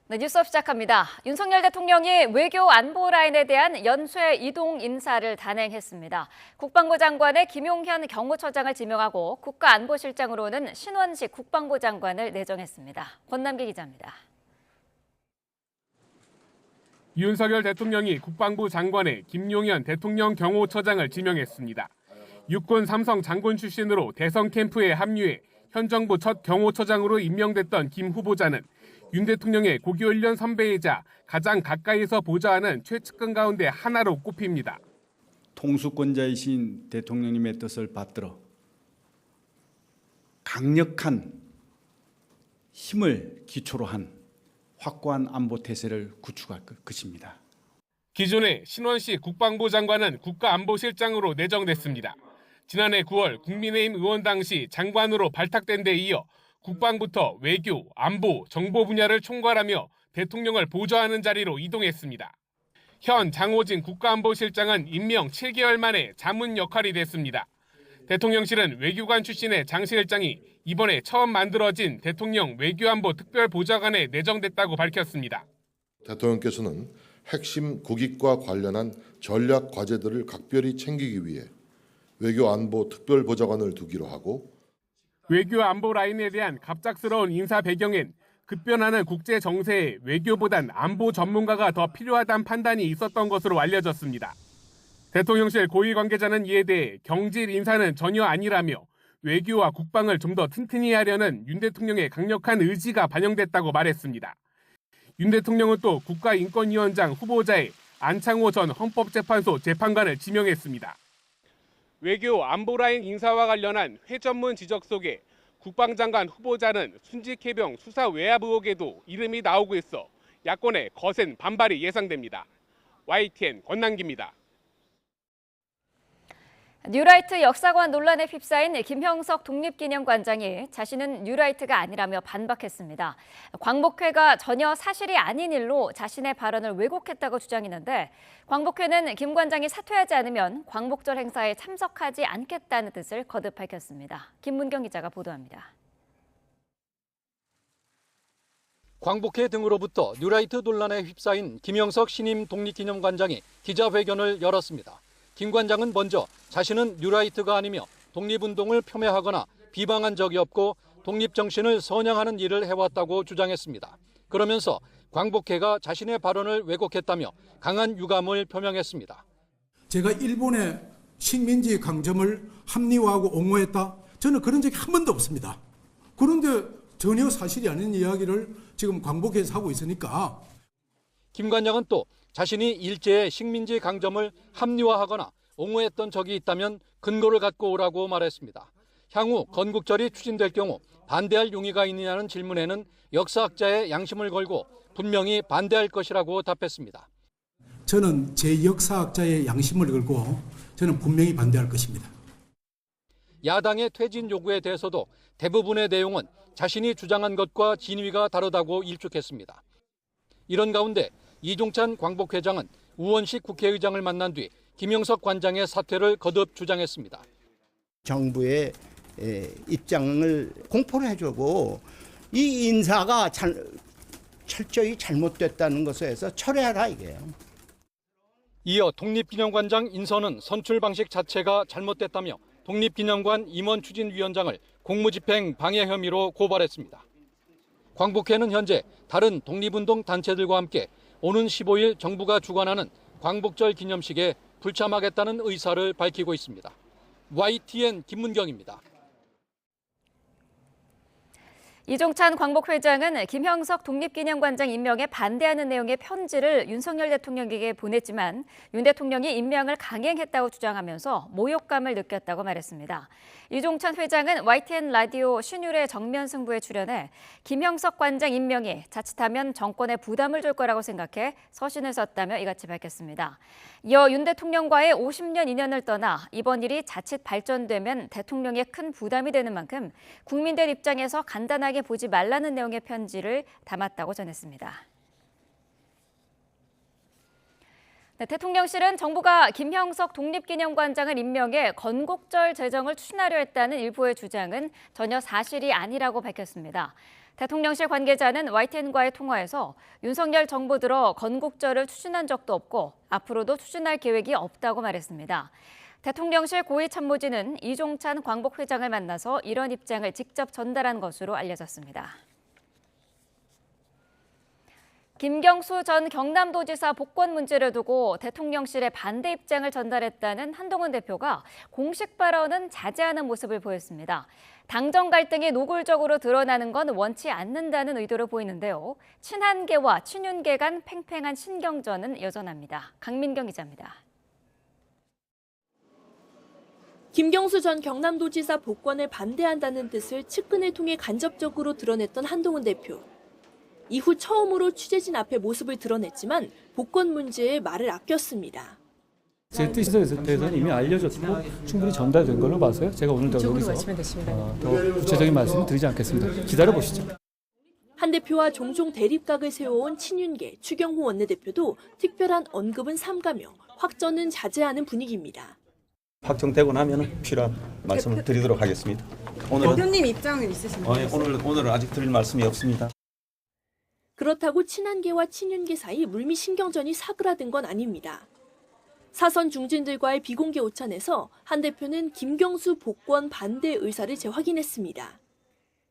네, 뉴스업 시작합니다. 윤석열 대통령이 외교 안보 라인에 대한 연쇄 이동 인사를 단행했습니다. 국방부 장관의 김용현 경호처장을 지명하고 국가안보실장으로는 신원식 국방부 장관을 내정했습니다. 권남기 기자입니다. 윤석열 대통령이 국방부 장관에 김용현 대통령 경호처장을 지명했습니다. 육군 삼성 장군 출신으로 대선 캠프에 합류해 현 정부 첫 경호처장으로 임명됐던 김 후보자는 윤 대통령의 고교훈련 선배이자 가장 가까이서 보좌하는 최측근 가운데 하나로 꼽힙니다. 통수권자이신 대통령님의 뜻을 받들어 강력한 힘을 기초로 한 확고한 안보 태세를 구축할 것입니다. 기존에 신원식 국방부 장관은 국가안보실장으로 내정됐습니다. 지난해 9월 국민의힘 의원 당시 장관으로 발탁된 데 이어 국방부터 외교, 안보, 정보 분야를 총괄하며 대통령을 보좌하는 자리로 이동했습니다. 현 장호진 국가안보실장은 임명 7개월 만에 자문 역할이 됐습니다. 대통령실은 외교관 출신의 장 실장이 이번에 처음 만들어진 대통령 외교안보 특별보좌관에 내정됐다고 밝혔습니다. 대통령께서는 핵심 국익과 관련한 전략 과제들을 각별히 챙기기 위해 외교안보 특별보좌관을 두기로 하고 외교 안보 라인에 대한 갑작스러운 인사 배경엔 급변하는 국제 정세에 외교보단 안보 전문가가 더 필요하다는 판단이 있었던 것으로 알려졌습니다. 대통령실 고위 관계자는 이에 대해 경질 인사는 전혀 아니라며 외교와 국방을 좀 더 튼튼히 하려는 윤 대통령의 강력한 의지가 반영됐다고 말했습니다. 윤 대통령은 또 국가인권위원장 후보자에 안창호 전 헌법재판소 재판관을 지명했습니다. 외교 안보 라인 인사와 관련한 회전문 지적 속에 국방장관 후보자는 순직해병 수사 외압 의혹에도 이름이 나오고 있어 야권의 거센 반발이 예상됩니다. YTN 권남기입니다. 뉴라이트 역사관 논란에 휩싸인 김형석 독립기념관장이 자신은 뉴라이트가 아니라며 반박했습니다. 광복회가 전혀 사실이 아닌 일로 자신의 발언을 왜곡했다고 주장했는데 광복회는 김 관장이 사퇴하지 않으면 광복절 행사에 참석하지 않겠다는 뜻을 거듭 밝혔습니다. 김문경 기자가 보도합니다. 광복회 등으로부터 뉴라이트 논란에 휩싸인 김형석 신임 독립기념관장이 기자회견을 열었습니다. 김 관장은 먼저 자신은 뉴라이트가 아니며 독립운동을 폄훼하거나 비방한 적이 없고 독립정신을 선양하는 일을 해왔다고 주장했습니다. 그러면서 광복회가 자신의 발언을 왜곡했다며 강한 유감을 표명했습니다. 제가 일본의 식민지 강점을 합리화하고 옹호했다? 저는 그런 적이 한 번도 없습니다. 그런데 전혀 사실이 아닌 이야기를 지금 광복회에서 하고 있으니까. 김 관장은 또 자신이 일제의 식민지 강점을 합리화하거나 옹호했던 적이 있다면 근거를 갖고 오라고 말했습니다. 향후 건국절이 추진될 경우 반대할 용의가 있느냐는 질문에는 역사학자의 양심을 걸고 분명히 반대할 것이라고 답했습니다. 저는 제 역사학자의 양심을 걸고 저는 분명히 반대할 것입니다. 야당의 퇴진 요구에 대해서도 대부분의 내용은 자신이 주장한 것과 진위가 다르다고 일축했습니다. 이런 가운데 이종찬 광복회장은 우원식 국회의장을 만난 뒤 김형석 관장의 사퇴를 거듭 주장했습니다. 정부의 입장을 공포를 해주고 이 인사가 철저히 잘못됐다는 것에서 철회하라 이게요. 이어 독립기념관장 인선은 선출 방식 자체가 잘못됐다며 독립기념관 임원추진위원장을 공무집행 방해 혐의로 고발했습니다. 광복회는 현재 다른 독립운동 단체들과 함께 오는 15일 정부가 주관하는 광복절 기념식에 불참하겠다는 의사를 밝히고 있습니다. YTN 김문경입니다. 이종찬 광복회장은 김형석 독립기념관장 임명에 반대하는 내용의 편지를 윤석열 대통령에게 보냈지만 윤 대통령이 임명을 강행했다고 주장하면서 모욕감을 느꼈다고 말했습니다. 이종찬 회장은 YTN 라디오 신율의 정면 승부에 출연해 김형석 관장 임명이 자칫하면 정권에 부담을 줄 거라고 생각해 서신을 썼다며 이같이 밝혔습니다. 이어 윤 대통령과의 50년 인연을 떠나 이번 일이 자칫 발전되면 대통령에 큰 부담이 되는 만큼 국민들 입장에서 간단하게 보지 말라는 내용의 편지를 담았다고 전했습니다. 네, 대통령실은 정부가 김형석 독립기념관장을 임명해 건국절 제정을 추진하려 했다는 일부의 주장은 전혀 사실이 아니라고 밝혔습니다. 대통령실 관계자는 YTN과의 통화에서 윤석열 정부 들어 건국절을 추진한 적도 없고 앞으로도 추진할 계획이 없다고 말했습니다. 대통령실 고위참모진은 이종찬 광복회장을 만나서 이런 입장을 직접 전달한 것으로 알려졌습니다. 김경수 전 경남도지사 복권 문제를 두고 대통령실에 반대 입장을 전달했다는 한동훈 대표가 공식 발언은 자제하는 모습을 보였습니다. 당정 갈등이 노골적으로 드러나는 건 원치 않는다는 의도로 보이는데요. 친한계와 친윤계 간 팽팽한 신경전은 여전합니다. 강민경 기자입니다. 김경수 전 경남도지사 복권을 반대한다는 뜻을 측근을 통해 간접적으로 드러냈던 한동훈 대표. 이후 처음으로 취재진 앞에 모습을 드러냈지만 복권 문제에 말을 아꼈습니다. 제 뜻에 대해서는 이미 알려졌고 충분히 전달된 걸로 봐서요. 제가 오늘 더 여기서 더 구체적인 말씀을 드리지 않겠습니다. 기다려보시죠. 한 대표와 종종 대립각을 세워온 친윤계 추경호 원내대표도 특별한 언급은 삼가며 확전은 자제하는 분위기입니다. 확정되고 나면 필요한 말씀을 드리도록 하겠습니다. 대표님 입장은 있으신가요? 오늘은 아직 드릴 말씀이 없습니다. 그렇다고 친한계와 친윤계 사이 물밑 신경전이 사그라든 건 아닙니다. 사선 중진들과의 비공개 오찬에서 한 대표는 김경수 복권 반대 의사를 재확인했습니다.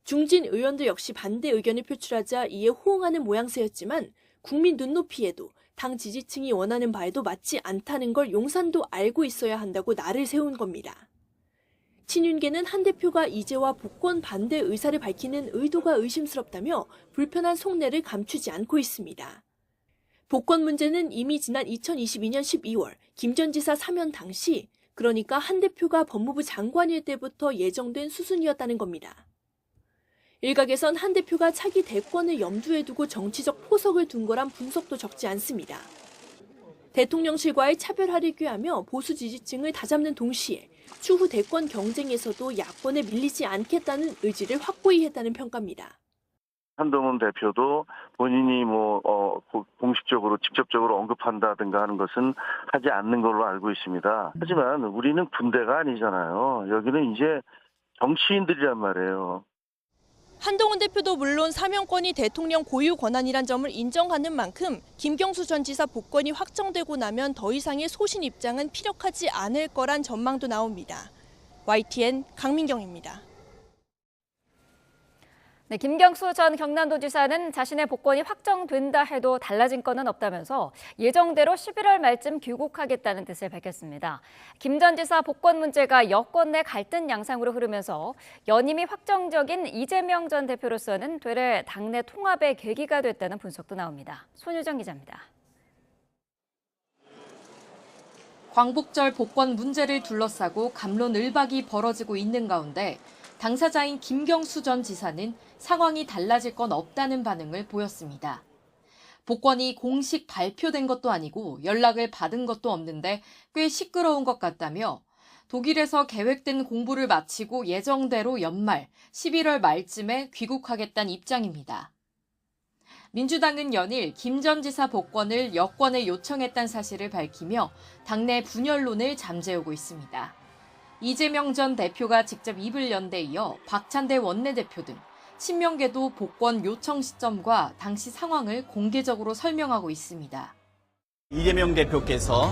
중진 의원들 역시 반대 의견을 표출하자 이에 호응하는 모양새였지만 국민 눈높이에도 당 지지층이 원하는 바에도 맞지 않다는 걸 용산도 알고 있어야 한다고 날을 세운 겁니다. 친윤계는 한 대표가 이제와 복권 반대 의사를 밝히는 의도가 의심스럽다며 불편한 속내를 감추지 않고 있습니다. 복권 문제는 이미 지난 2022년 12월 김 전 지사 사면 당시, 그러니까 한 대표가 법무부 장관일 때부터 예정된 수순이었다는 겁니다. 일각에선 한 대표가 차기 대권을 염두에 두고 정치적 포석을 둔 거란 분석도 적지 않습니다. 대통령실과의 차별화를 꾀하며 보수 지지층을 다잡는 동시에 추후 대권 경쟁에서도 야권에 밀리지 않겠다는 의지를 확고히 했다는 평가입니다. 한동훈 대표도 본인이 공식적으로 직접적으로 언급한다든가 하는 것은 하지 않는 걸로 알고 있습니다. 하지만 우리는 군대가 아니잖아요. 여기는 이제 정치인들이란 말이에요. 한동훈 대표도 물론 사면권이 대통령 고유 권한이란 점을 인정하는 만큼 김경수 전 지사 복권이 확정되고 나면 더 이상의 소신 입장은 피력하지 않을 거란 전망도 나옵니다. YTN 강민경입니다. 네, 김경수 전 경남도지사는 자신의 복권이 확정된다 해도 달라진 건은 없다면서 예정대로 11월 말쯤 귀국하겠다는 뜻을 밝혔습니다. 김 전 지사 복권 문제가 여권 내 갈등 양상으로 흐르면서 연임이 확정적인 이재명 전 대표로서는 되레 당내 통합의 계기가 됐다는 분석도 나옵니다. 손유정 기자입니다. 광복절 복권 문제를 둘러싸고 갑론을박이 벌어지고 있는 가운데 당사자인 김경수 전 지사는 상황이 달라질 건 없다는 반응을 보였습니다. 복권이 공식 발표된 것도 아니고 연락을 받은 것도 없는데 꽤 시끄러운 것 같다며 독일에서 계획된 공부를 마치고 예정대로 연말 11월 말쯤에 귀국하겠다는 입장입니다. 민주당은 연일 김 전 지사 복권을 여권에 요청했다는 사실을 밝히며 당내 분열론을 잠재우고 있습니다. 이재명 전 대표가 직접 입을 연 데 이어 박찬대 원내대표 등 친명계도 복권 요청 시점과 당시 상황을 공개적으로 설명하고 있습니다. 이재명 대표께서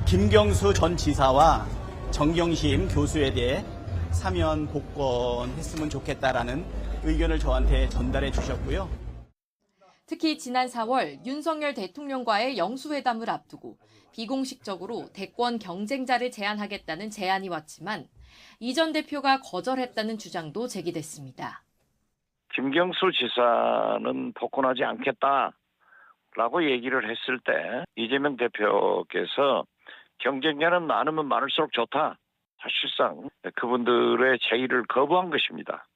김경수 전 지사와 정경심 교수에 대해 사면 복권했으면 좋겠다라는 의견을 저한테 전달해 주셨고요. 특히 지난 4월 윤석열 대통령과의 영수회담을 앞두고 비공식적으로 대권 경쟁자를 제안하겠다는 제안이 왔지만 이 전 대표가 거절했다는 주장도 제기됐습니다. 김경수 지사는 복권하지 않겠다라고 얘기를 했을 때 이재명 대표께서 경쟁자는 많으면 많을수록 좋다. 사실상 그분들의 제의를 거부한 것입니다.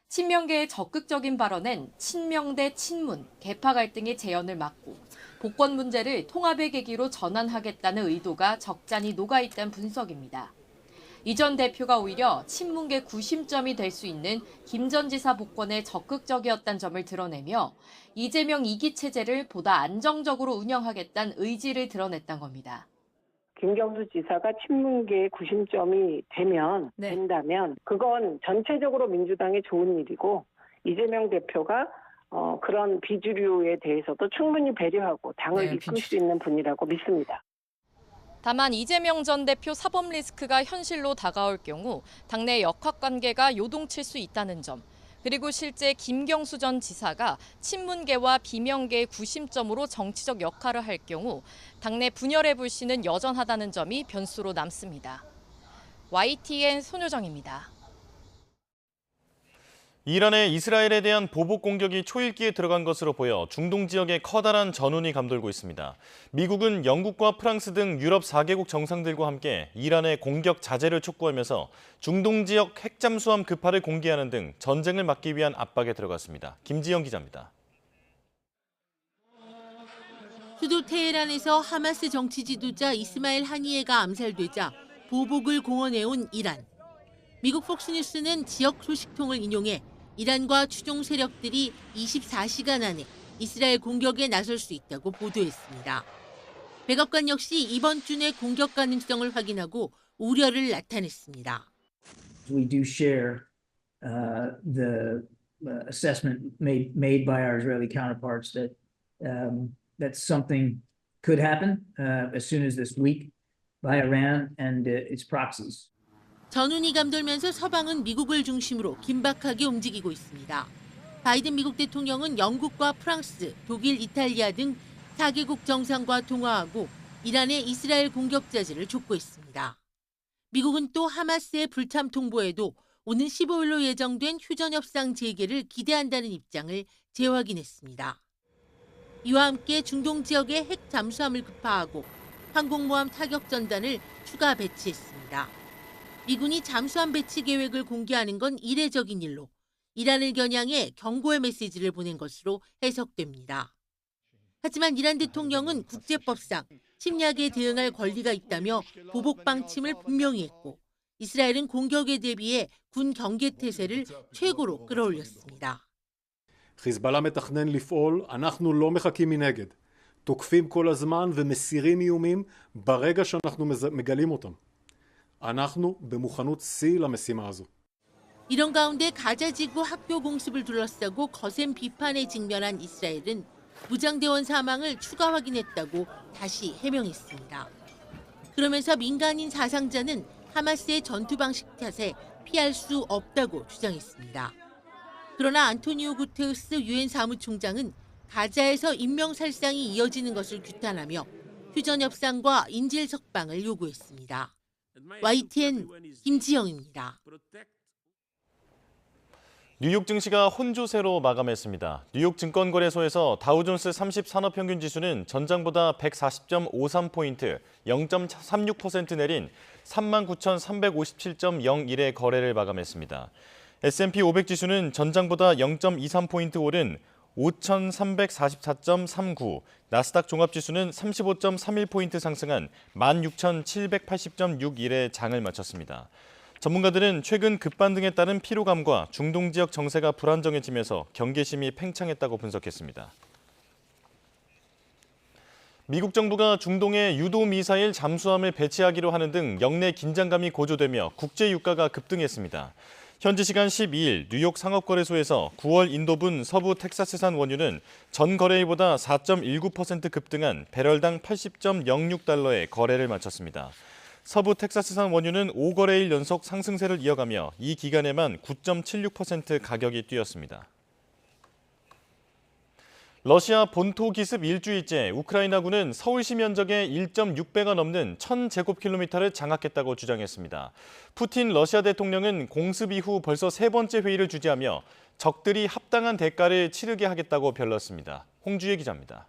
친명계의 적극적인 발언엔 친명 대 친문, 계파 갈등의 재현을 막고 복권 문제를 통합의 계기로 전환하겠다는 의도가 적잖이 녹아있다는 분석입니다. 이 전 대표가 오히려 친문계 구심점이 될 수 있는 김 전 지사 복권에 적극적이었다는 점을 드러내며 이재명 2기 체제를 보다 안정적으로 운영하겠다는 의지를 드러냈던 겁니다. 김경수 지사가 친문계의 구심점이 된다면 그건 전체적으로 민주당에 좋은 일이고 이재명 대표가 그런 비주류에 대해서도 충분히 배려하고 당을 이끌 수 있는 분이라고 믿습니다. 다만 이재명 전 대표 사법 리스크가 현실로 다가올 경우 당내 역학관계가 요동칠 수 있다는 점, 그리고 실제 김경수 전 지사가 친문계와 비명계의 구심점으로 정치적 역할을 할 경우 당내 분열의 불씨는 여전하다는 점이 변수로 남습니다. YTN 손효정입니다. 이란의 이스라엘에 대한 보복 공격이 초읽기에 들어간 것으로 보여 중동 지역에 커다란 전운이 감돌고 있습니다. 미국은 영국과 프랑스 등 유럽 4개국 정상들과 함께 이란의 공격 자제를 촉구하면서 중동 지역 핵잠수함 급파를 공개하는 등 전쟁을 막기 위한 압박에 들어갔습니다. 김지영 기자입니다. 수도 테헤란에서 하마스 정치 지도자 이스마일 하니예가 암살되자 보복을 공언해온 이란. 미국 폭스뉴스는 지역 소식통을 인용해 이란과 추종 세력들이 24시간 안에 이스라엘 공격에 나설 수 있다고 보도했습니다. 백악관 역시 이번 주 내 공격 가능성을 확인하고 우려를 나타냈습니다. We do share the assessment made by our Israeli counterparts that that something could happen as soon as this week by Iran and its proxies. 전운이 감돌면서 서방은 미국을 중심으로 긴박하게 움직이고 있습니다. 바이든 미국 대통령은 영국과 프랑스, 독일, 이탈리아 등 4개국 정상과 통화하고 이란의 이스라엘 공격 자제를 촉구했습니다. 미국은 또 하마스의 불참 통보에도 오는 15일로 예정된 휴전협상 재개를 기대한다는 입장을 재확인했습니다. 이와 함께 중동 지역에 핵 잠수함을 급파하고 항공모함 타격 전단을 추가 배치했습니다. 미군이 잠수함 배치 계획을 공개하는 건 이례적인 일로 이란을 겨냥해 경고의 메시지를 보낸 것으로 해석됩니다. 하지만 이란 대통령은 국제법상 침략에 대응할 권리가 있다며 보복 방침을 분명히 했고 이스라엘은 공격에 대비해 군 경계 태세를 최고로 끌어올렸습니다. חיזבאללה מתכנן לפעול, אנחנו לא מחכים מנגד. תוקפים כל הזמן ומסירים איומים ברגע שאנחנו מגלים אותם. אנחנו במוכנות שיא למשימה הזו. 이런 가운데 가자 지구 학교 공습을 둘러싸고 거센 비판에 직면한 이스라엘은 무장대원 사망을 추가 확인했다고 다시 해명했습니다. 그러면서 민간인 사상자는 하마스의 전투 방식 탓에 피할 수 없다고 주장했습니다. 그러나 안토니오 구테우스 유엔 사무총장은 가자에서 인명살상이 이어지는 것을 규탄하며 휴전 협상과 인질 석방을 요구했습니다. YTN 김지영입니다. 뉴욕 증시가 혼조세로 마감했습니다. 뉴욕 증권거래소에서 다우존스 30 산업평균지수는 전장보다 140.53포인트, 0.36% 내린 39,357.01의 거래를 마감했습니다. S&P 500 지수는 전장보다 0.23포인트 오른 5,344.39, 나스닥 종합지수는 35.31포인트 상승한 16,780.61의 장을 마쳤습니다. 전문가들은 최근 급반등에 따른 피로감과 중동 지역 정세가 불안정해지면서 경계심이 팽창했다고 분석했습니다. 미국 정부가 중동에 유도 미사일 잠수함을 배치하기로 하는 등 역내 긴장감이 고조되며 국제 유가가 급등했습니다. 현지 시간 12일 뉴욕 상업거래소에서 9월 인도분 서부 텍사스산 원유는 전 거래일보다 4.19% 급등한 배럴당 80.06달러에 거래를 마쳤습니다. 서부 텍사스산 원유는 5거래일 연속 상승세를 이어가며 이 기간에만 9.76% 가격이 뛰었습니다. 러시아 본토 기습 일주일째 우크라이나군은 서울시 면적의 1.6배가 넘는 1,000제곱킬로미터를 장악했다고 주장했습니다. 푸틴 러시아 대통령은 공습 이후 벌써 3번째 회의를 주재하며 적들이 합당한 대가를 치르게 하겠다고 별렀습니다. 홍주혜 기자입니다.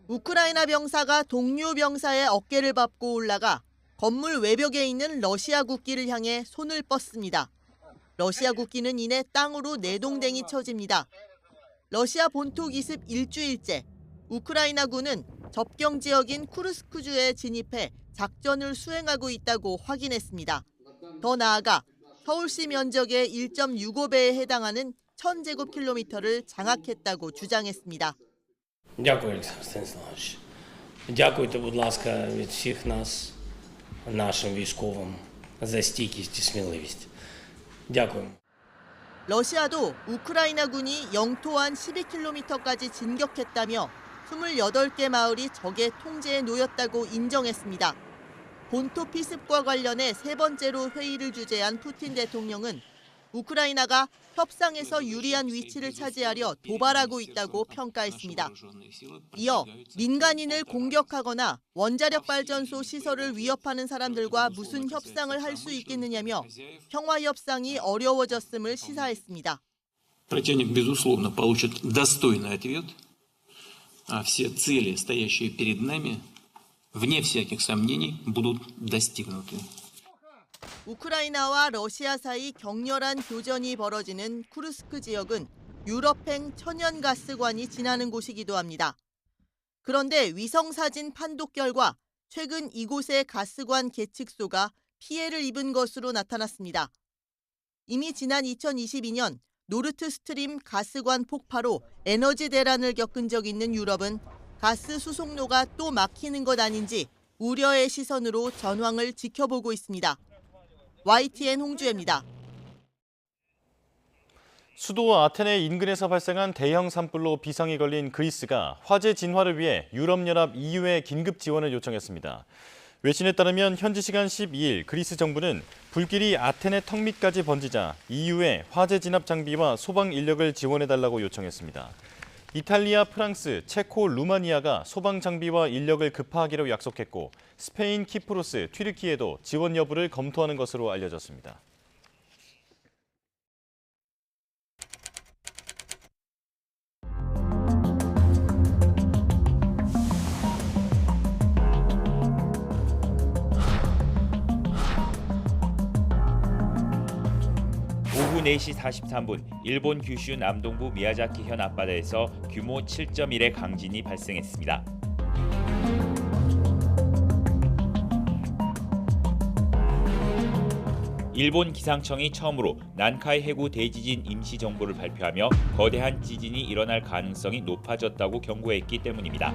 우크라이나 병사가 동료 병사의 어깨를 밟고 올라가 건물 외벽에 있는 러시아 국기를 향해 손을 뻗습니다. 러시아 국기는 이내 땅으로 내동댕이 쳐집니다. 러시아 본토 기습 일주일째, 우크라이나군은 접경 지역인 쿠르스크주에 진입해 작전을 수행하고 있다고 확인했습니다. 더 나아가 서울시 면적의 1.65배에 해당하는 1,000제곱킬로미터를 장악했다고 주장했습니다. Дякую, Олександр Станіславович. Дякуйте, будь ласка, від всіх нас, нашим військовим, за стійкість і сміливість. Дякую. 러시아도 우크라이나군이 영토 안 12km까지 진격했다며 28개 마을이 적의 통제에 놓였다고 인정했습니다. 본토 피습과 관련해 세 번째로 회의를 주재한 푸틴 대통령은 우크라이나가 협상에서 유리한 위치를 차지하려 도발하고 있다고 평가했습니다. 이어 민간인을 공격하거나 원자력 발전소 시설을 위협하는 사람들과 무슨 협상을 할 수 있겠느냐며 평화 협상이 어려워졌음을 시사했습니다. Противник, безусловно, получит достойный ответ. Все цели, стоящие перед нами, вне всяких сомнений, будут достигнуты. 우크라이나와 러시아 사이 격렬한 교전이 벌어지는 쿠르스크 지역은 유럽행 천연가스관이 지나는 곳이기도 합니다. 그런데 위성사진 판독 결과 최근 이곳의 가스관 계측소가 피해를 입은 것으로 나타났습니다. 이미 지난 2022년 노르트 스트림 가스관 폭파로 에너지 대란을 겪은 적 있는 유럽은 가스 수송로가 또 막히는 것 아닌지 우려의 시선으로 전황을 지켜보고 있습니다. YTN 홍주혜입니다. 수도 아테네 인근에서 발생한 대형 산불로 비상이 걸린 그리스가 화재 진화를 위해 유럽연합 EU에 긴급 지원을 요청했습니다. 외신에 따르면 현지 시간 12일 그리스 정부는 불길이 아테네 턱 밑까지 번지자 EU에 화재 진압 장비와 소방 인력을 지원해달라고 요청했습니다. 이탈리아, 프랑스, 체코, 루마니아가 소방 장비와 인력을 급파하기로 약속했고 스페인, 키프로스, 튀르키예도 지원 여부를 검토하는 것으로 알려졌습니다. 오후 4시 43분 일본 규슈 남동부 미야자키현 앞바다에서 규모 7.1의 강진이 발생했습니다. 일본 기상청이 처음으로 난카이 해구 대지진 임시 정보를 발표하며 거대한 지진이 일어날 가능성이 높아졌다고 경고했기 때문입니다.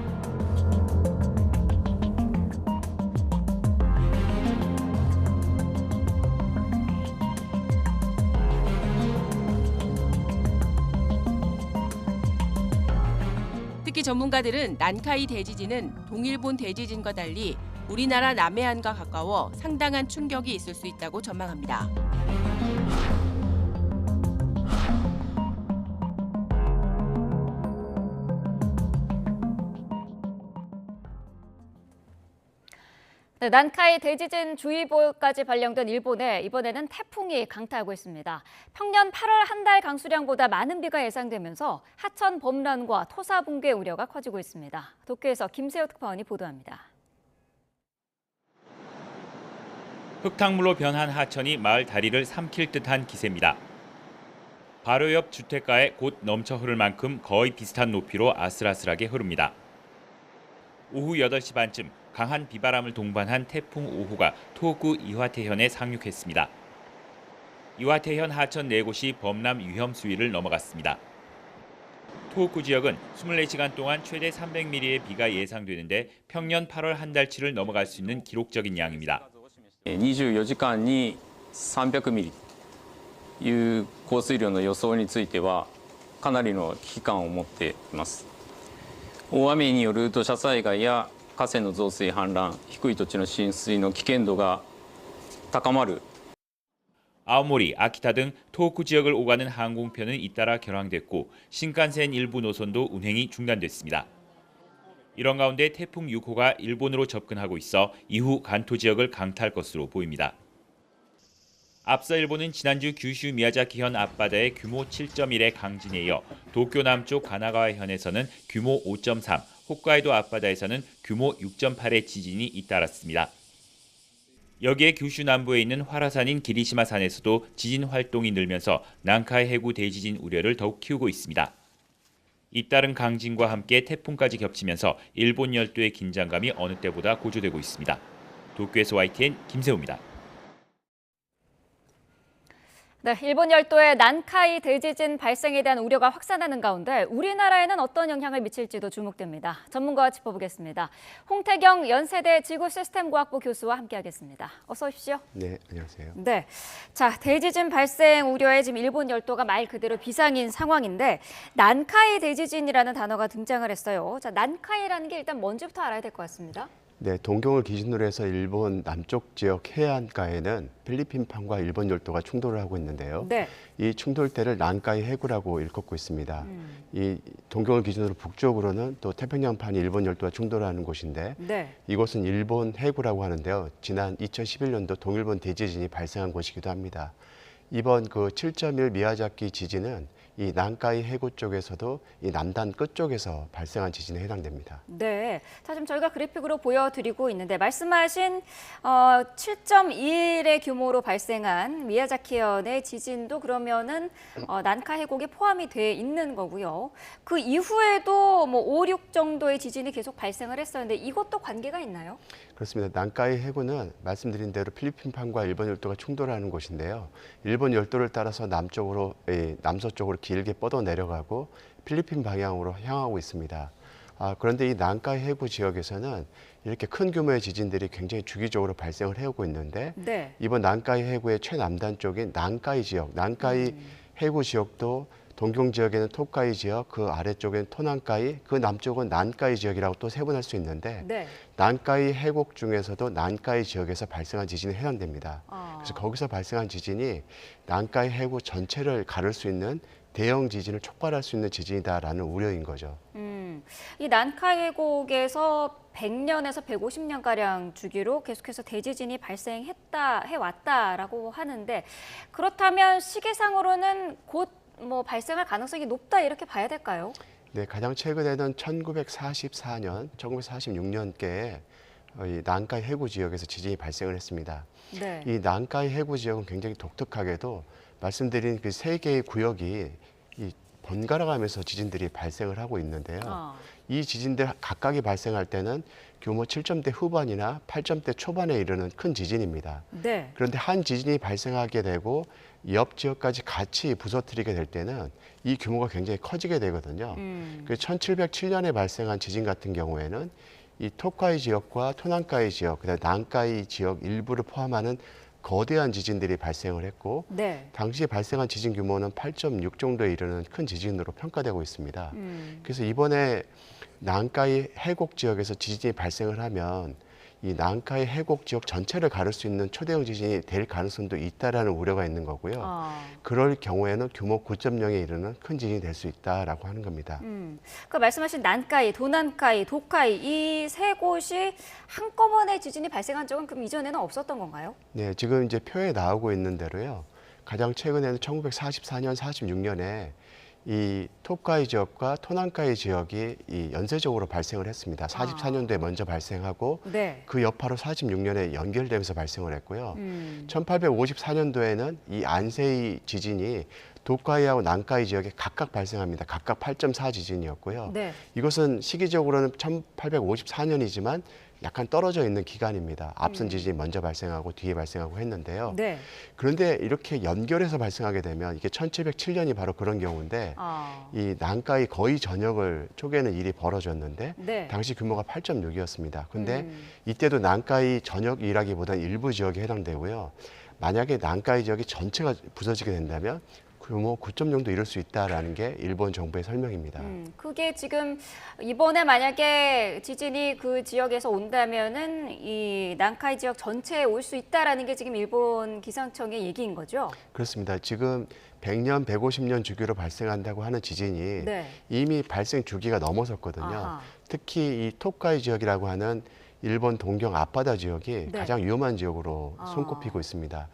특히 전문가들은 난카이 대지진은 동일본 대지진과 달리 우리나라 남해안과 가까워 상당한 충격이 있을 수 있다고 전망합니다. 네, 난카이 대지진 주의보까지 발령된 일본에 이번에는 태풍이 강타하고 있습니다. 평년 8월 한 달 강수량보다 많은 비가 예상되면서 하천 범람과 토사 붕괴 우려가 커지고 있습니다. 도쿄에서 김세호 특파원이 보도합니다. 흙탕물로 변한 하천이 마을 다리를 삼킬 듯한 기세입니다. 바로 옆 주택가에 곧 넘쳐 흐를 만큼 거의 비슷한 높이로 아슬아슬하게 흐릅니다. 오후 8시 반쯤 강한 비바람을 동반한 태풍 5호가 토호쿠 이와테현에 상륙했습니다. 이와테현 하천 4곳이 범람 위험 수위를 넘어갔습니다. 토호쿠 지역은 24시간 동안 최대 300mm의 비가 예상되는데 평년 8월 한 달치를 넘어갈 수 있는 기록적인 양입니다. 24時間に300ミリという降水量の予想についてはかなりの危機感を持っています。大雨による土砂災害や河川の増水氾濫、低い土地の浸水の危険度が高まる。 아오모리, 아키타 등 토호쿠 지역을 오가는 항공편은 잇따라 결항됐고 신칸센 일부 노선도 운행이 중단됐습니다. 이런 가운데 태풍 6호가 일본으로 접근하고 있어 이후 간토 지역을 강타할 것으로 보입니다. 앞서 일본은 지난주 규슈 미야자키현 앞바다에 규모 7.1의 강진에 이어 도쿄 남쪽 가나가와현에서는 규모 5.3, 홋카이도 앞바다에서는 규모 6.8의 지진이 잇따랐습니다. 여기에 규슈 남부에 있는 활화산인 기리시마산에서도 지진 활동이 늘면서 난카이 해구 대지진 우려를 더욱 키우고 있습니다. 잇따른 강진과 함께 태풍까지 겹치면서 일본 열도의 긴장감이 어느 때보다 고조되고 있습니다. 도쿄에서 YTN 김세호입니다. 네, 일본 열도의 난카이 대지진 발생에 대한 우려가 확산하는 가운데 우리나라에는 어떤 영향을 미칠지도 주목됩니다. 전문가와 짚어보겠습니다. 홍태경 연세대 지구시스템과학부 교수와 함께하겠습니다. 어서 오십시오. 네, 안녕하세요. 네, 자 대지진 발생 우려에 지금 일본 열도가 말 그대로 비상인 상황인데 난카이 대지진이라는 단어가 등장을 했어요. 자, 난카이라는 게 일단 뭔지부터 알아야 될 것 같습니다. 네, 동경을 기준으로 해서 일본 남쪽 지역 해안가에는 필리핀판과 일본 열도가 충돌을 하고 있는데요. 네. 이 충돌대를 난카이 해구라고 일컫고 있습니다. 이 동경을 기준으로 북쪽으로는 또 태평양판이 일본 열도와 충돌하는 곳인데 네. 이곳은 일본 해구라고 하는데요. 지난 2011년도 동일본 대지진이 발생한 곳이기도 합니다. 이번 그 7.1 미야자키 지진은 이 난카이 해구 쪽에서도 이 남단 끝쪽에서 발생한 지진에 해당됩니다. 네, 자 지금 저희가 그래픽으로 보여드리고 있는데 말씀하신 7.1의 규모로 발생한 미야자키현의 지진도 그러면은 난카 해곡에 포함이 돼 있는 거고요. 그 이후에도 뭐 5, 6 정도의 지진이 계속 발생을 했었는데 이것도 관계가 있나요? 그렇습니다. 난카이 해구는 말씀드린 대로 필리핀판과 일본 열도가 충돌하는 곳인데요. 일본 열도를 따라서 남쪽으로 남서쪽으로 길게 뻗어 내려가고 필리핀 방향으로 향하고 있습니다. 그런데 이 난카이 해구 지역에서는 이렇게 큰 규모의 지진들이 굉장히 주기적으로 발생을 해오고 있는데 네. 이번 난카이 해구의 최남단 쪽인 난카이 지역, 난카이 해구 지역도 동경 지역에는 토카이 지역, 그 아래쪽에는 토난카이, 그 남쪽은 난카이 지역이라고 또 세분할 수 있는데 네. 난카이 해곡 중에서도 난카이 지역에서 발생한 지진에 해당됩니다. 그래서 거기서 발생한 지진이 난카이 해구 전체를 가를 수 있는 대형 지진을 촉발할 수 있는 지진이다라는 우려인 거죠. 이 난카이 해곡에서 100년에서 150년가량 주기로 계속해서 대지진이 해왔다라고 하는데 그렇다면 시계상으로는 곧 뭐 발생할 가능성이 높다 이렇게 봐야 될까요? 네, 가장 최근에는 1944년, 1946년께에 이 난카이 해구 지역에서 지진이 발생을 했습니다. 네. 이 난카이 해구 지역은 굉장히 독특하게도 말씀드린 그 세 개의 구역이 이 번갈아 가면서 지진들이 발생을 하고 있는데요. 이 지진들 각각이 발생할 때는 규모 7점대 후반이나 8점대 초반에 이르는 큰 지진입니다. 네. 그런데 한 지진이 발생하게 되고 옆 지역까지 같이 부서뜨리게 될 때는 이 규모가 굉장히 커지게 되거든요. 그 1707년에 발생한 지진 같은 경우에는 이 토카이 지역과 토난카이 지역, 그다음에 난카이 지역 일부를 포함하는 거대한 지진들이 발생을 했고 네. 당시에 발생한 지진 규모는 8.6 정도에 이르는 큰 지진으로 평가되고 있습니다. 그래서 이번에 난카이 해곡 지역에서 지진이 발생을 하면 이 난카이 해곡 지역 전체를 가를 수 있는 초대형 지진이 될 가능성도 있다라는 우려가 있는 거고요. 그럴 경우에는 규모 9.0에 이르는 큰 지진이 될 수 있다라고 하는 겁니다. 그 말씀하신 난카이, 도난카이, 도카이 이 세 곳이 한꺼번에 지진이 발생한 적은 그럼 이전에는 없었던 건가요? 네, 지금 이제 표에 나오고 있는 대로요. 가장 최근에는 1944년, 46년에 이 토카이 지역과 토난카이 지역이 이 연쇄적으로 발생을 했습니다. 44년도에 먼저 발생하고 네. 그 여파로 46년에 연결되면서 발생을 했고요. 1854년도에는 이 안세이 지진이 도카이하고 난카이 지역에 각각 발생합니다. 각각 8.4 지진이었고요. 네. 이것은 시기적으로는 1854년이지만 약간 떨어져 있는 기간입니다. 앞선 지진이 먼저 발생하고 뒤에 발생하고 했는데요. 네. 그런데 이렇게 연결해서 발생하게 되면 이게 1707년이 바로 그런 경우인데 이 난카이 거의 전역을 쪼개는 일이 벌어졌는데 네. 당시 규모가 8.6이었습니다. 근데 이때도 난카이 전역이라기보다는 일부 지역에 해당되고요. 만약에 난카이 지역이 전체가 부서지게 된다면 규모 9점 정도 이룰 수 있다라는 게 일본 정부의 설명입니다. 그게 지금 이번에 만약에 지진이 그 지역에서 온다면은 이 난카이 지역 전체에 올 수 있다라는 게 지금 일본 기상청의 얘기인 거죠? 그렇습니다. 지금 100년, 150년 주기로 발생한다고 하는 지진이 네. 이미 발생 주기가 넘어섰거든요. 특히 이 토카이 지역이라고 하는 일본 동경 앞바다 지역이 네. 가장 위험한 지역으로 손꼽히고 있습니다.